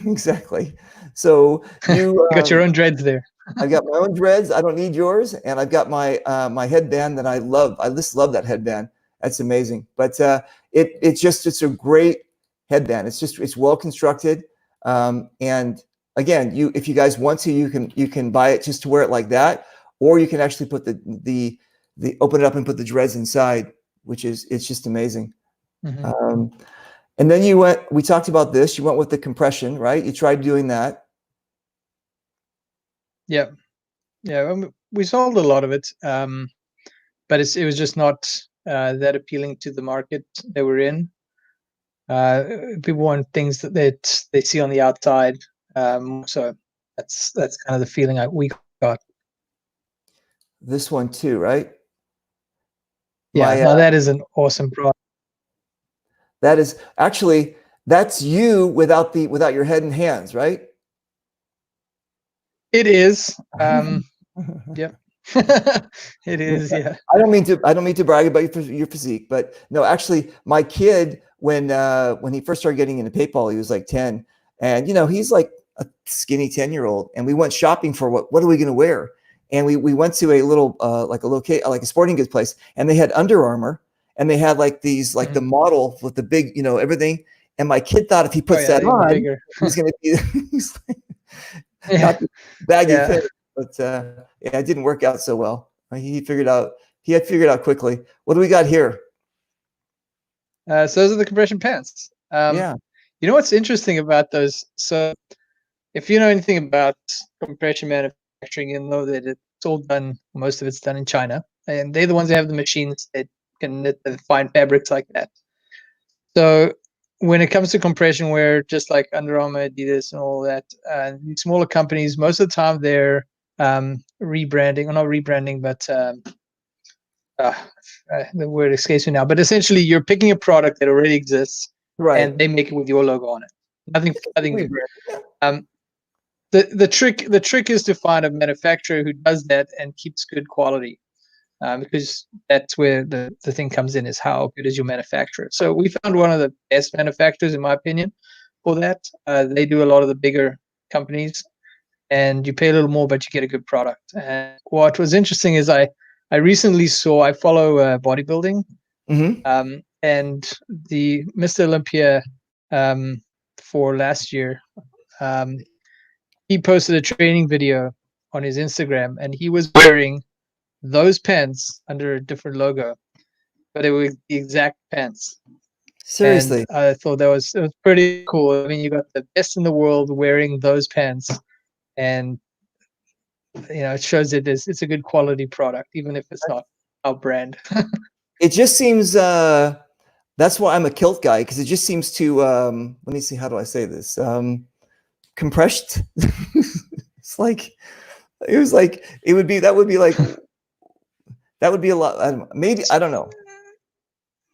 Exactly. So you got your own dreads there. I've got my own dreads. I don't need yours, and I've got my my headband that I love. I just love that headband. That's amazing. But it's a great headband. It's well constructed. And again, if you guys want to, you can buy it just to wear it like that, or you can actually put the open it up and put the dreads inside, it's just amazing. And then we talked about this. You went with the compression, right? You tried doing that. Yeah. We sold a lot of it, but it was just not that appealing to the market that we're in. People want things that they see on the outside. So that's kind of the feeling we got. This one too, right? Yeah, now that is an awesome product. That is actually, that's you without your head and hands, right? It is. Yep. It is. Yeah. I don't mean to brag about your physique, but no, actually, my kid when he first started getting into paintball, he was like 10, and he's like a skinny 10-year-old, and we went shopping for what are we going to wear, and we went to a little like a sporting goods place, and they had Under Armour, and they had like these like the model with the big everything, and my kid thought if he puts that on, he's going to be not the baggy thing. But it didn't work out so well. He had figured out quickly. What do we got here? So those are the compression pants. Yeah. You know what's interesting about those? So if you know anything about compression manufacturing, you'll know that it's all done. Most of it's done in China, and they're the ones that have the machines that can knit the fine fabrics like that. So when it comes to compression wear, just like Under Armour, Adidas, and all that, smaller companies, most of the time they're rebranding, or not rebranding, but the word escapes me now. But essentially, you're picking a product that already exists, right, and they make it with your logo on it. Nothing. The trick is to find a manufacturer who does that and keeps good quality, because that's where the thing comes in, is how good is your manufacturer. So we found one of the best manufacturers, in my opinion, for that. They do a lot of the bigger companies, and you pay a little more, but you get a good product. And what was interesting is I recently I follow bodybuilding, and the Mr. Olympia for last year, he posted a training video on his Instagram, and he was wearing those pants under a different logo, but it was the exact pants. And Seriously. I thought it was pretty cool. I mean, you got the best in the world wearing those pants, and it shows that it's a good quality product, even if it's not our brand. It just seems that's why I'm a kilt guy, because it just seems to let me see, how do I say this? Compressed. It's like it would be, that would be like, that would be a lot. Maybe, I don't know.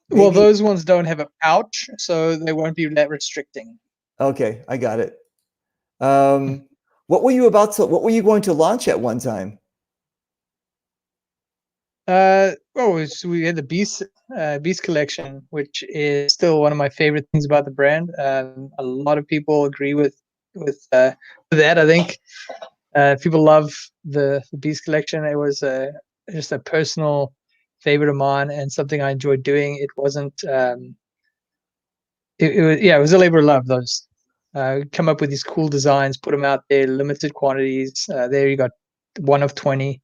Well, Maybe. those ones don't have a pouch, so they won't be that restricting. Okay, I got it. What were you going to launch at one time? So we had the Beast collection, which is still one of my favorite things about the brand. A lot of people agree with that. I think people love the Beast collection. It was just a personal favorite of mine and something I enjoyed doing. It wasn't. It was a labor of love. Those come up with these cool designs, put them out there, limited quantities. There you got 1 of 20.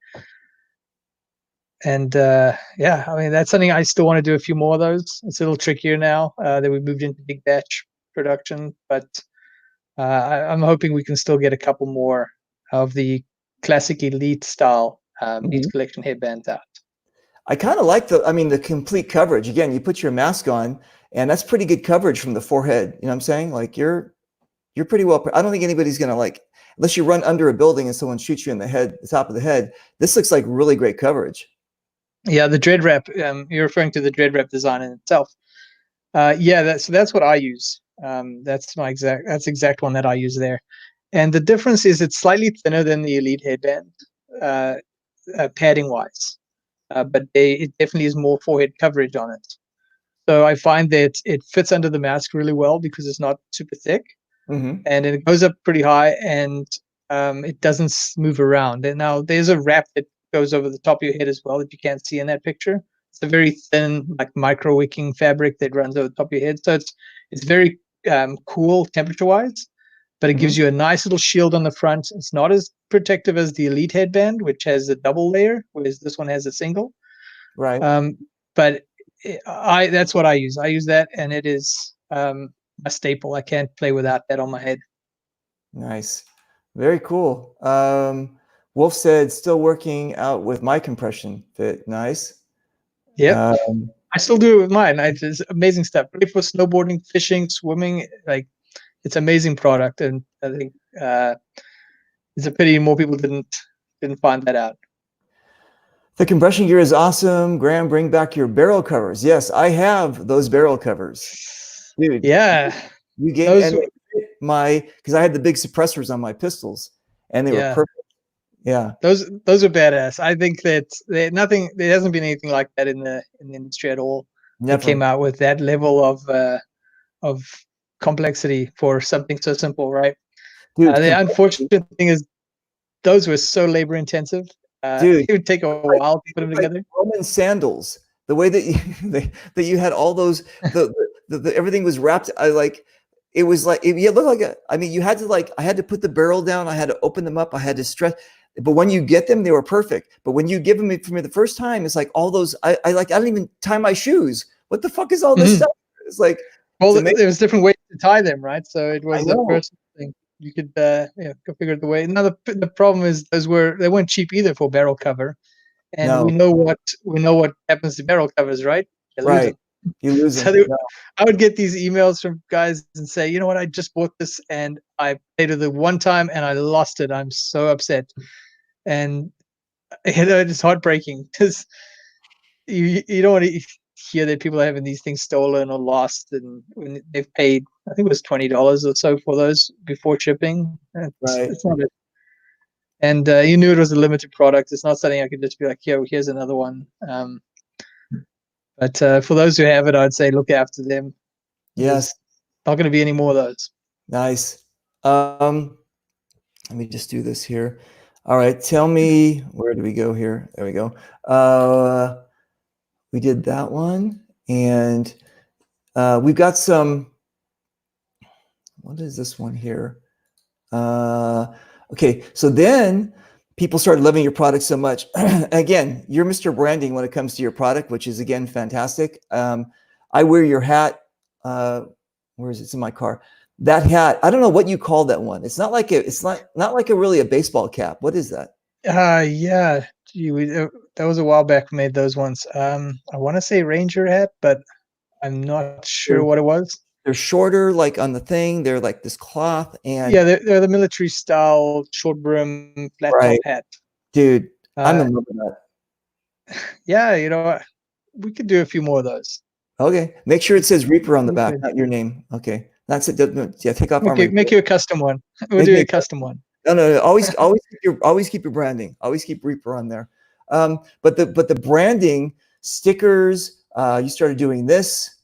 And yeah, I mean, that's something I still want to do a few more of those. It's a little trickier now that we moved into big batch production, but I'm hoping we can still get a couple more of the classic elite style Beast collection headbands out. I kind of like the complete coverage. Again, you put your mask on, and that's pretty good coverage from the forehead. You know what I'm saying? Like you're pretty well. I don't think anybody's gonna, like, unless you run under a building and someone shoots you in the head, the top of the head. This looks like really great coverage. Yeah, the dread wrap. You're referring to the dread wrap design in itself. Yeah, that's what I use. That's exact one that I use there. And the difference is it's slightly thinner than the elite headband, padding wise, but it definitely is more forehead coverage on it. So I find that it fits under the mask really well because it's not super thick, and it goes up pretty high, and it doesn't move around. And now there's a wrap that goes over the top of your head as well that you can't see in that picture. It's a very thin, like micro wicking fabric that runs over the top of your head, so it's very cool temperature wise, but it gives you a nice little shield on the front. It's not as protective as the elite headband, which has a double layer, whereas this one has a single. Right. But that's what I use. I use that, and it is a staple. I can't play without that on my head. Nice. Very cool. Wolf said, still working out with my compression fit. Nice. Yeah. I still do it with mine. It's amazing stuff. Great for snowboarding, fishing, swimming. Like, it's amazing product, and I think it's a pity more people didn't find that out. The compression gear is awesome. Graeme, bring back your barrel covers. Yes, I have those barrel covers, dude. Yeah, you gave those, and because I had the big suppressors on my pistols, and they were perfect. Yeah, those are badass. I think that there hasn't been anything like that in the industry at all. Never. That came out with that level of complexity for something so simple, right? Dude, the unfortunate thing is those were so labor intensive. Dude, it would take a while to put them together. Roman sandals, the way that you had all those, the everything was wrapped. It was like, it looked like you had to, I had to put the barrel down. I had to open them up. I had to stretch. But when you get them, they were perfect. But when you give them for me the first time, it's like all those, I don't even tie my shoes. What the fuck is all this stuff? It's like, well, there was different ways to tie them, right? So it was the first thing. You could go figure it the way. Now the problem is they weren't cheap either for barrel cover, and we know what happens to barrel covers, right? You lose them. You lose them. So I would get these emails from guys and say, you know what, I just bought this and I played it the one time and I lost it. I'm so upset, and it's heartbreaking because you don't want to hear that people are having these things stolen or lost, and when they've paid, I think it was $20 or so for those before shipping. It's not it. And you knew it was a limited product. It's not something I could just be like, here's another one. But for those who have it, I'd say look after them. Yes. Not going to be any more of those. Nice. Let me just do this here. All right. Tell me, where do we go here? There we go. We did that one. And we've got some, what is this one here? Okay. So then people started loving your product so much. Again, you're Mr. Branding when it comes to your product, which is again fantastic. I wear your hat. Where is it? It's in my car. That hat. I don't know what you call that one. It's not like it's not like a really a baseball cap. What is that? Yeah. Gee, that was a while back. We made those ones. I want to say Ranger hat, but I'm not sure what it was. They're shorter, like on the thing. They're like this cloth, and Yeah, they're the military style short brim flat top right, hat. dude. I'm Uh, in love with that. yeah, we could do a few more of those. Okay, make sure it says Reaper on the We back, could not your name. Okay, that's it. Yeah, take off make Armagillo. you a custom one. We'll Make do me a custom one. no. Always keep your branding. Always keep Reaper on there. But the branding stickers. You started doing this.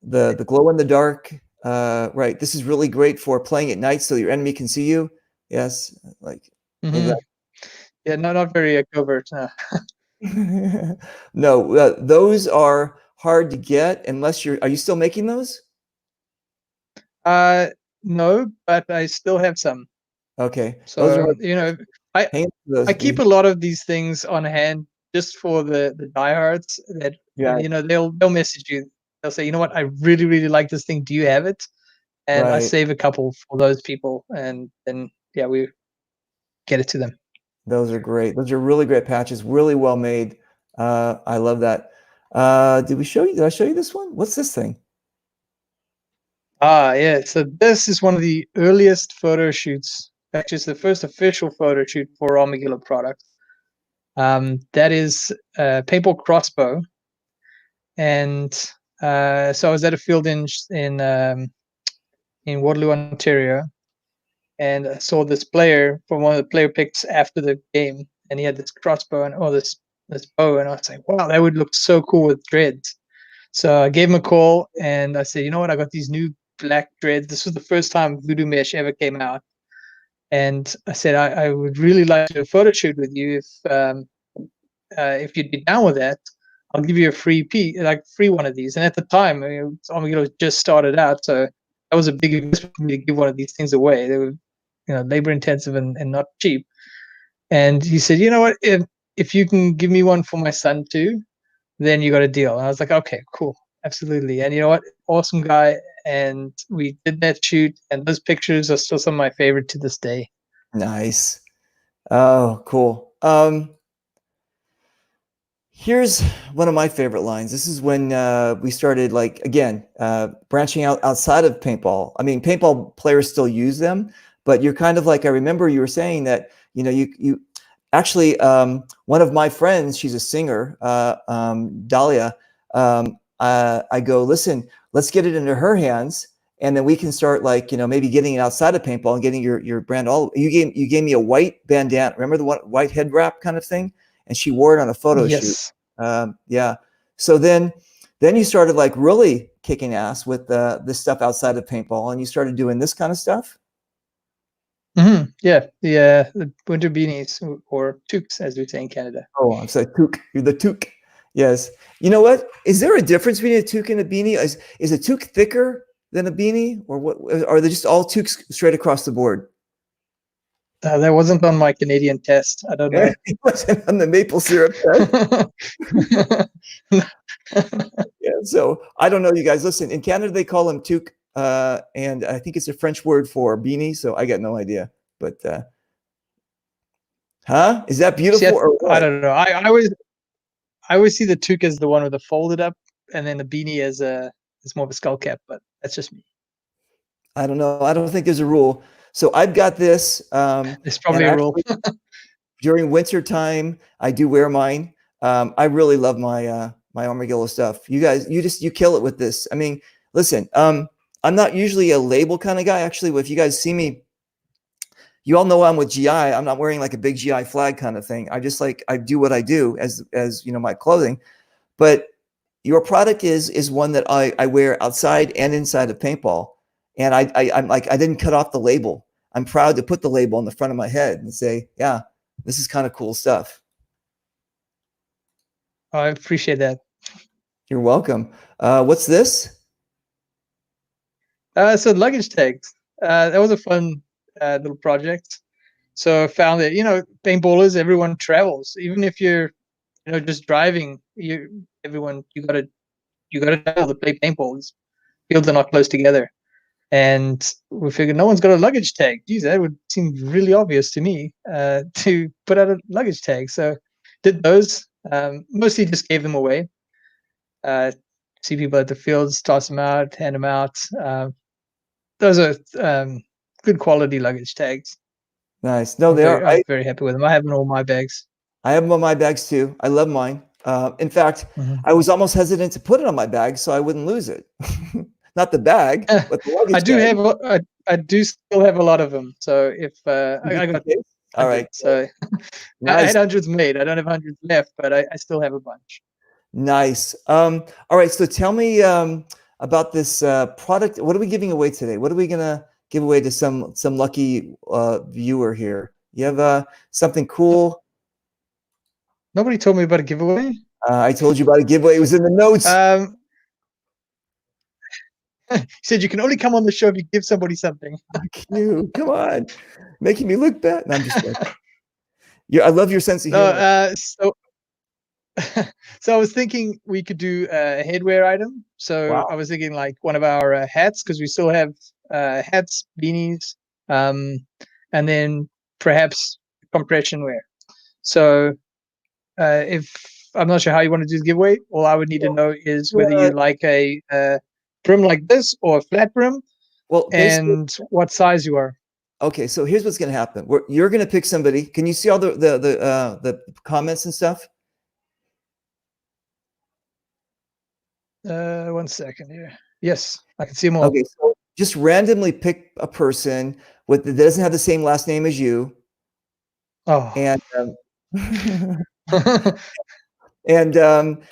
The glow in the dark. Right. This is really great for playing at night, so your enemy can see you. Yes, like maybe Hmm. Yeah, not very covert. no, those are hard to get unless you're. Are you still making those? Uh, no, but I still have some. Okay, those are So I hang on to those. I keep a lot of these things on hand just for the diehards that Yeah, they'll message you. They'll say, you know what, I really like this thing. Do you have it? And I right. save a couple for those people, and then yeah, we get it to them. Those are great. Those are really great patches. Really well made. I love that. Did we show you? Did I show you this one? What's this thing? Yeah. So this is one of the earliest photo shoots. Actually, it's the first official photo shoot for Armagillo product. That is a paintball crossbow, and so I was at a field in Waterloo, Ontario, and I saw this player from one of the player picks after the game, and he had this crossbow and this bow, and I was like, wow, that would look so cool with dreads. So I gave him a call, and I said, you know what, I got these new black dreads. This was the first time Voodoo Mesh ever came out, and I said I would really like to do a photo shoot with you if you'd be down with that. I'll give you a free one of these. And at the time, Armagillo just started out, so that was a big investment for me to give one of these things away. They were, labor intensive and not cheap. And he said, you know what, if you can give me one for my son too, then you got a deal. And I was like, okay, cool, absolutely. And you know what, awesome guy. And we did that shoot, and those pictures are still some of my favorite to this day. Nice. Oh, cool. Here's one of my favorite lines. This is when we started, like, again, branching out outside of paintball. I mean, paintball players still use them, but you're kind of like, I remember you were saying that, you actually, one of my friends, she's a singer, Dahlia. I go, listen, let's get it into her hands, and then we can start, like, maybe getting it outside of paintball and getting your brand all. You gave me a white bandana. Remember the white head wrap kind of thing? And she wore it on a photo shoot. Yes. Yeah. So then you started, like, really kicking ass with this stuff outside of paintball, and you started doing this kind of stuff. Yeah, the winter beanies or toques, as we say in Canada. Oh, I'm sorry, toque. You're the toque. Yes. You know what? Is there a difference between a toque and a beanie? Is a toque thicker than a beanie, or what? Are they just all toques straight across the board? That wasn't on my Canadian test. I don't know. It wasn't on the maple syrup test. Yeah, so I don't know, you guys. Listen, in Canada they call them toque, and I think it's a French word for beanie. So I got no idea. But is that beautiful or I what? don't know. I always see the toque as the one with the folded up, and then the beanie as more of a skull cap. But that's just me. I don't know. I don't think there's a rule. So I've got this, There's and probably a rule. actually during winter time I do wear mine. I really love my Armagillo stuff. You guys, you kill it with this. I mean, listen, I'm not usually a label kind of guy. Actually, if you guys see me, you all know I'm with GI. I'm not wearing like a big GI flag kind of thing. I just, like, I do what I do as my clothing. But your product is one that I wear outside and inside of paintball. And I'm like, I didn't cut off the label. I'm proud to put the label on the front of my head and say, yeah, this is kind of cool stuff. I appreciate that. You're welcome. What's this? So luggage tags. That was a fun little project. So I found that, paintballers, everyone travels. Even if you're, just driving, you gotta travel to play paintball. Fields are not close together. And we figured no one's got a luggage tag. Geez, that would seem really obvious to me, to put out a luggage tag. So did those. Mostly just gave them away. See people at the fields, toss them out, hand them out. Those are good quality luggage tags. Nice. No, they are. I'm very happy with them. I have them in all my bags. I have them on my bags too. I love mine. In fact, Mhm. I was almost hesitant to put it on my bag so I wouldn't lose it. Not the bag, but the luggage I do tag. have. I do still have a lot of them. So if I got All right. hundreds, so I Nice. had hundreds made. I don't have hundreds left, but I still have a bunch. Nice. All right. So tell me about this product. What are we giving away today? What are we gonna give away to some lucky viewer here? You have something cool? Nobody told me about a giveaway. I told you about a giveaway. It was in the notes. He said you can only come on the show if you give somebody something. You come on, making me look bad. No, I'm just joking. Yeah, I love your sense of humor. No, so I was thinking we could do a headwear item. So Wow. I was thinking like one of our hats, because we still have hats, beanies, and then perhaps compression wear. So if I'm not sure how you want to do the giveaway, all I would need to know is whether you like a brim like this or a flat brim, Well, and what size you are. Okay, so here's what's going to happen. You're going to pick somebody. Can you see all the comments and stuff? 1 second here. Yes, I can see them all. Okay, so just randomly pick a person that doesn't have the same last name as you. Oh. And and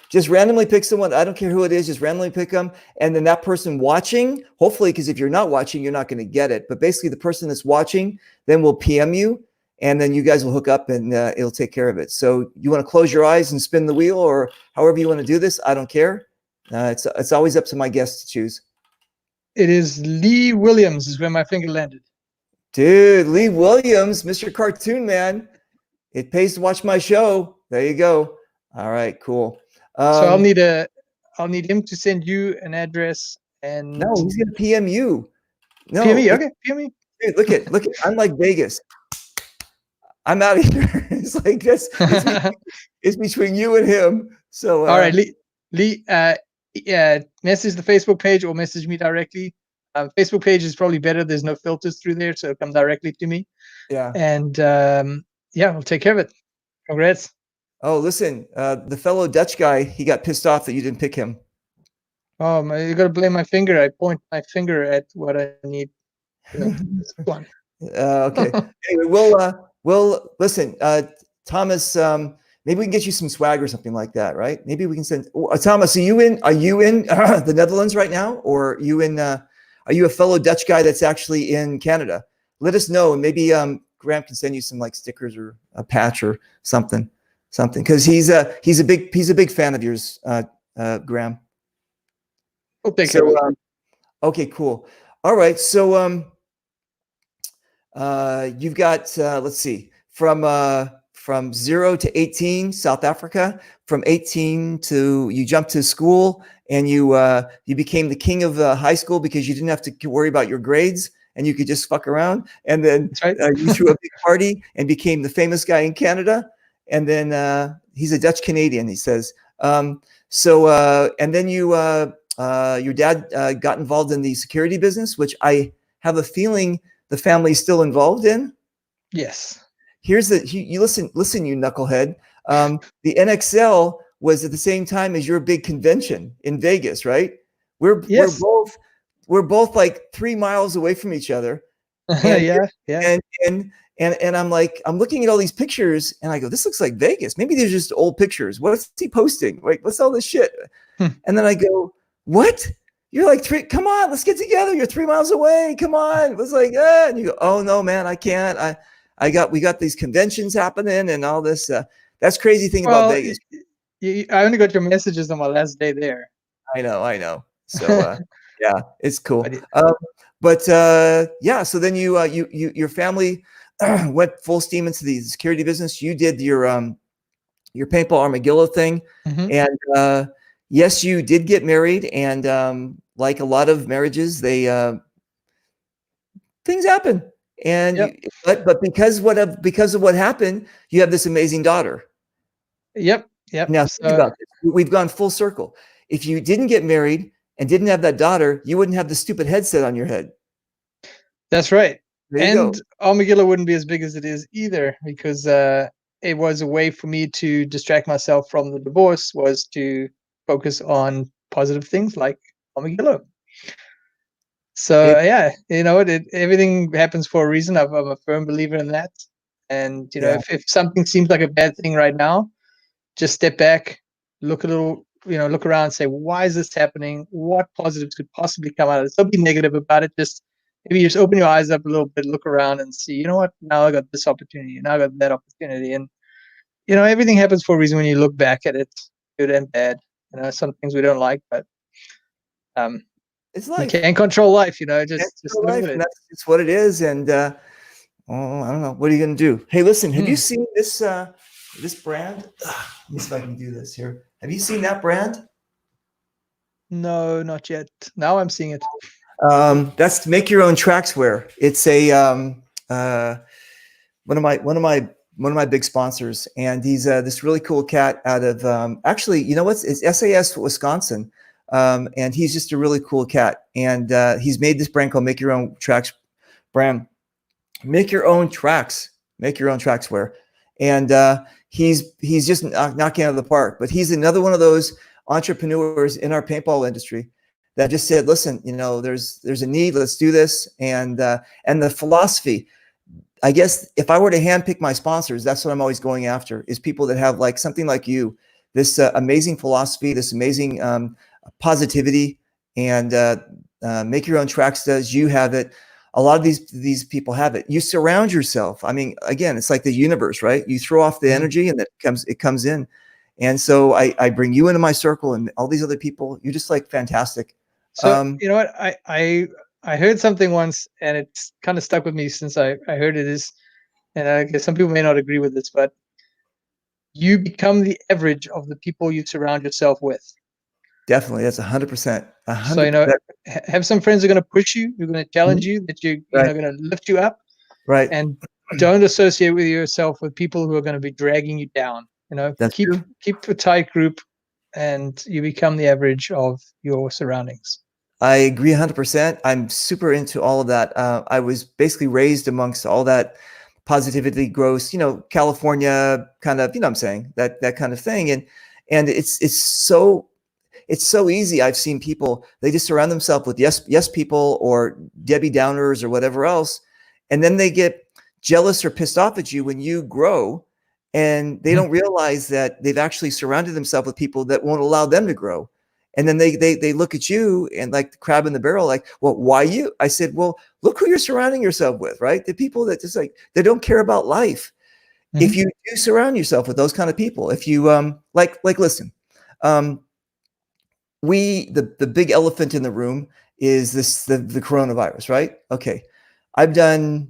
just randomly pick someone. I don't care who it is. Just randomly pick them, and then that person watching, hopefully, because if you're not watching, you're not going to get it. But basically, the person that's watching then will PM you, and then you guys will hook up, and it'll take care of it. So you want to close your eyes and spin the wheel, or however you want to do this. I don't care. It's always up to my guests to choose. It is Lee Williams is where my finger landed. Dude, Lee Williams, Mr. Cartoon Man. It pays to watch my show. There you go. All right, cool. So I'll need him to send you an address, and no, he's gonna PM you. No, PM me, okay, PM me. Dude, look at I'm like Vegas. I'm out of here. It's like this. It's between you and him. So all right, Lee, message the Facebook page or message me directly. Facebook page is probably better. There's no filters through there, so come directly to me. Yeah. And yeah, we'll take care of it. Congrats. Oh, listen, the fellow Dutch guy, he got pissed off that you didn't pick him. Oh, you gotta blame my finger. I point my finger at what I need. This one. Okay. Anyway, we'll listen, Thomas. Maybe we can get you some swag or something like that, right? Maybe we can send. Thomas, are you in the Netherlands right now, or are you a fellow Dutch guy that's actually in Canada? Let us know, and maybe Graeme can send you some like stickers or a patch or something, because he's a big fan of yours, Graeme. We'll take care of it. Okay, cool. All right, so you've got let's see, from 0 to 18, South Africa. From 18 to you jumped to school, and you became the king of high school because you didn't have to worry about your grades and you could just fuck around. And then you threw a big party and became the famous guy in Canada. And then he's a Dutch Canadian, he says. And then your dad got involved in the security business, which I have a feeling the family's still involved in. Yes. Here's you listen, you knucklehead. The NXL was at the same time as your big convention in Vegas, right? We're both like 3 miles away from each other. And, yeah. And I'm like, I'm looking at all these pictures, and I go, this looks like Vegas. Maybe they're just old pictures. What's he posting? Wait, what's all this shit? And then I go, what? You're like come on, let's get together. You're 3 miles away. Come on. It was like, and you go, oh no, man, I can't. We got these conventions happening and all this. That's crazy thing about Vegas. I only got your messages on my last day there. I know. So yeah, it's cool. Yeah. So then your family, went full steam into the security business. You did your paintball Armagillo thing, Mhm. and yes, you did get married. And like a lot of marriages, they things happen, and Yep. but because of what happened, you have this amazing daughter. Yep. Yep. Now think So about this. We've gone full circle. If you didn't get married and didn't have that daughter, you wouldn't have the stupid headset on your head. that's right. There you go. And Armagillo wouldn't be as big as it is either, because it was a way for me to distract myself from the divorce, was to focus on positive things like Armagillo. So It, yeah, everything happens for a reason. I'm a firm believer in that. And yeah. if something seems like a bad thing right now, just step back, look a little, look around, say, why is this happening? What positives could possibly come out of this? Don't be negative about it. Just maybe just open your eyes up a little bit, look around, and see, you know what? Now I got this opportunity, now I got that opportunity, and everything happens for a reason when you look back at it, good and bad. Some things we don't like, but um, It's we life. can't control life. It's Just real live life, with and it. that's it's what it is. And oh, I don't know. What are you gonna do? Hey, listen. Have you Hmm. seen this brand? Let me see if I can do this here. Have you seen that brand? No, not yet. Now I'm seeing it. That's Make Your Own Tracks Wear. It's a uh, one of my big sponsors, and he's this really cool cat out of actually, you know what? It's SAS Wisconsin, and he's just a really cool cat, and he's made this brand called Make Your Own Tracks brand. Make your own tracks. Make your own tracks wear, and he's just knocking out of the park. But he's another one of those entrepreneurs in our paintball industry that just said, "Listen, there's a need. Let's do this." And the philosophy, I guess, if I were to handpick my sponsors, that's what I'm always going after, is people that have like something like you, this amazing philosophy, this amazing positivity, and Make Your Own Tracks does. You have it. A lot of these people have it. You surround yourself. I mean, again, it's like the universe, right? You throw off the Mhm. energy, and it comes in. And so I bring you into my circle, and all these other people. You're just like fantastic. So you know what? I heard something once, and it's kind of stuck with me since I heard it. Is And I guess some people may not agree with this, but you become the average of the people you surround yourself with. Definitely, that's 100%. So 100%. have some friends who are going to push you, who are going to challenge you, that Right. going to lift you up, Right. and don't associate with yourself with people who are going to be dragging you down. That's Keep true. keep a tight group, and you become the average of your surroundings. I agree 100%. I'm super into all of that. I was basically raised amongst all that positivity, gross, California kind of, what I'm saying, that kind of thing. And it's so easy. I've seen people, they just surround themselves with yes people or Debbie Downers or whatever else, and then they get jealous or pissed off at you when you grow, and they Mhm. don't realize that they've actually surrounded themselves with people that won't allow them to grow. And then they look at you and like the crab in the barrel, like, well, why you? I said, well, look who you're surrounding yourself with, right? The people that just like, they don't care about life. If Mhm. you do surround yourself with those kind of people, if you listen, um, the big elephant in the room is the coronavirus, right? Okay, I've done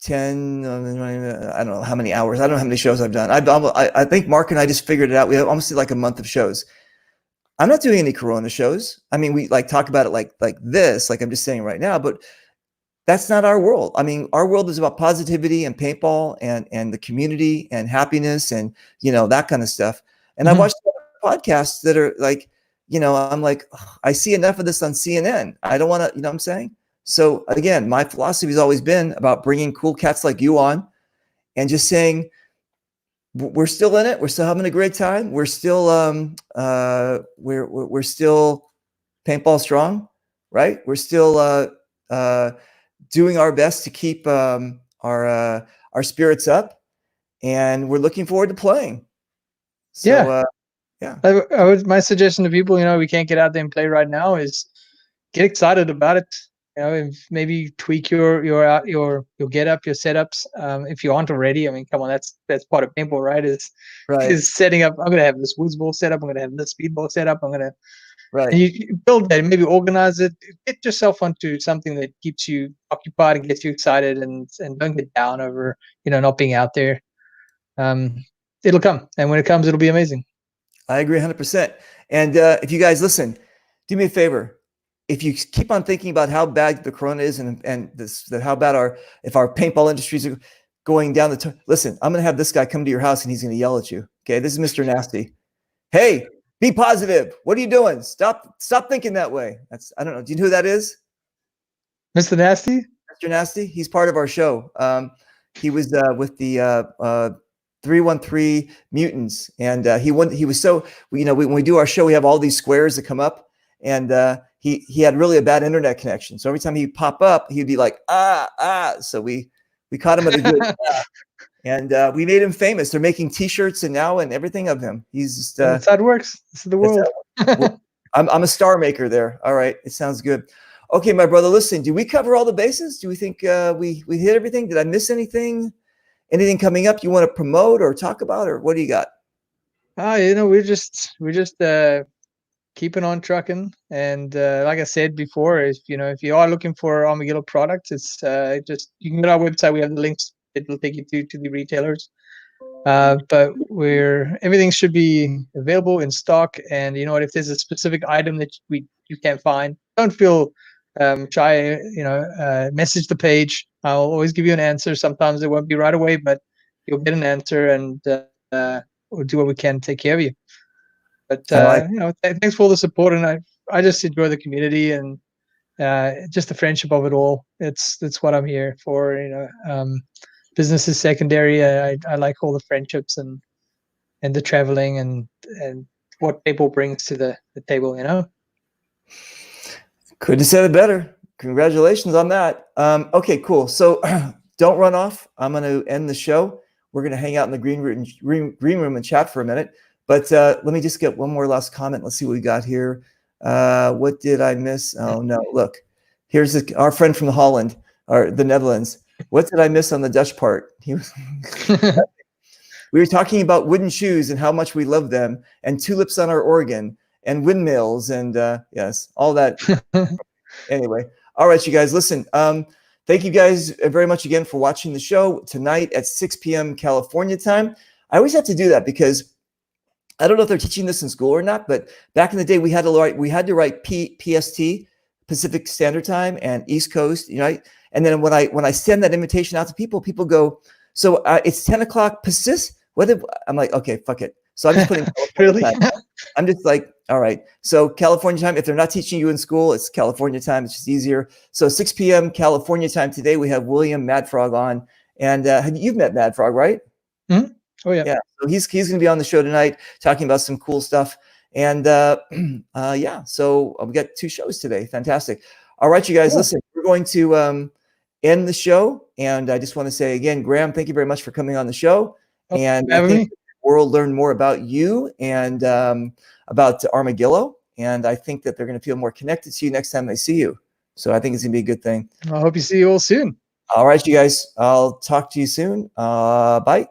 10, I don't know how many hours, I don't know how many shows I've done. I think Mark and I just figured it out. We have almost like a month of shows. I'm not doing any corona shows. I mean, we like talk about it like this, like I'm just saying right now, but that's not our world. I mean, our world is about positivity and paintball and the community and happiness and that kind of stuff. And I Mhm. watched podcasts that are like, I'm like, "Ugh, I see enough of this on CNN. I don't want to, you know what I'm saying?" So again, my philosophy has always been about bringing cool cats like you on and just saying, we're still in it. We're still having a great time. We're still we're still paintball strong, right? We're still doing our best to keep our spirits up, and we're looking forward to playing. So Yeah. yeah, My suggestion to people, we can't get out there and play right now, is get excited about it. You know, maybe tweak your get up, your setups, if you aren't already. I mean, come on, that's part of paintball, right? Is setting up. I'm gonna have this woods ball set up. I'm gonna have this speedball set up. I'm gonna and you build that, maybe organize it, get yourself onto something that keeps you occupied and gets you excited, and don't get down over not being out there. It'll come, and when it comes, it'll be amazing. I agree 100%. And if you guys listen, do me a favor. If you keep on thinking about how bad the corona is and how bad if our paintball industries are going down listen, I'm going to have this guy come to your house and he's going to yell at you. Okay, this is Mr. Nasty. Hey, be positive. What are you doing? Stop thinking that way. I don't know. Do you know who that is? Mr. Nasty? Mr. Nasty. He's part of our show. He was with the 313 Mutants, and he was so, when we do our show, we have all these squares that come up, and he had really a bad internet connection. So every time he'd pop up, he'd be like, so we caught him at a good and we made him famous. They're making T-shirts and everything of him. He's just that's how it works. This is the world. Well, I'm a star maker there. All right, it sounds good. Okay, my brother, listen, do we cover all the bases? Do we think we hit everything? Did I miss anything? Anything coming up you want to promote or talk about, or what do you got? We're just keeping on trucking, and like I said before, if you are looking for Armagillo products, it's just, you can go to our website. We have the links. It will take you to the retailers. But everything should be available in stock. And you know what? If there's a specific item that you can't find, don't feel shy. Message the page. I'll always give you an answer. Sometimes it won't be right away, but you'll get an answer, and we'll do what we can to take care of you. But thanks for all the support, and I just enjoy the community and just the friendship of it all. That's what I'm here for. Business is secondary. I like all the friendships and the traveling and what people brings to the table. Couldn't have said it better. Congratulations on that. Okay, cool. So don't run off. I'm going to end the show. We're going to hang out in the green room and chat for a minute. But let me just get one more last comment. Let's see what we got here. What did I miss? Oh, no. Look, here's our friend from Holland, or the Netherlands. What did I miss on the Dutch part? We were talking about wooden shoes and how much we love them, and tulips on our organ, and windmills, and yes, all that. Anyway, all right, you guys, listen. Thank you guys very much again for watching the show tonight at 6 p.m. California time. I always have to do that because I don't know if they're teaching this in school or not, but back in the day we had to write PST, Pacific Standard Time, and East Coast, And then when I send that invitation out to people go, so it's 10 o'clock Pacific. I'm like, okay, fuck it. So I'm just putting really. Time. I'm just like, all right. So California time. If they're not teaching you in school, it's California time. It's just easier. So 6 p.m. California time today. We have William Mad Frog on, and you've met Mad Frog, right? Mm-hmm. Oh yeah. Yeah. So he's going to be on the show tonight talking about some cool stuff. And yeah. So we got 2 shows today. Fantastic. All right, you guys. Listen, we're going to end the show, and I just want to say again, Graeme, thank you very much for coming on the show, and I think the world learned more about you and about Armagillo, and I think that they're going to feel more connected to you next time they see you. So I think it's going to be a good thing. I hope you see you all soon. All right, you guys, I'll talk to you soon. Bye.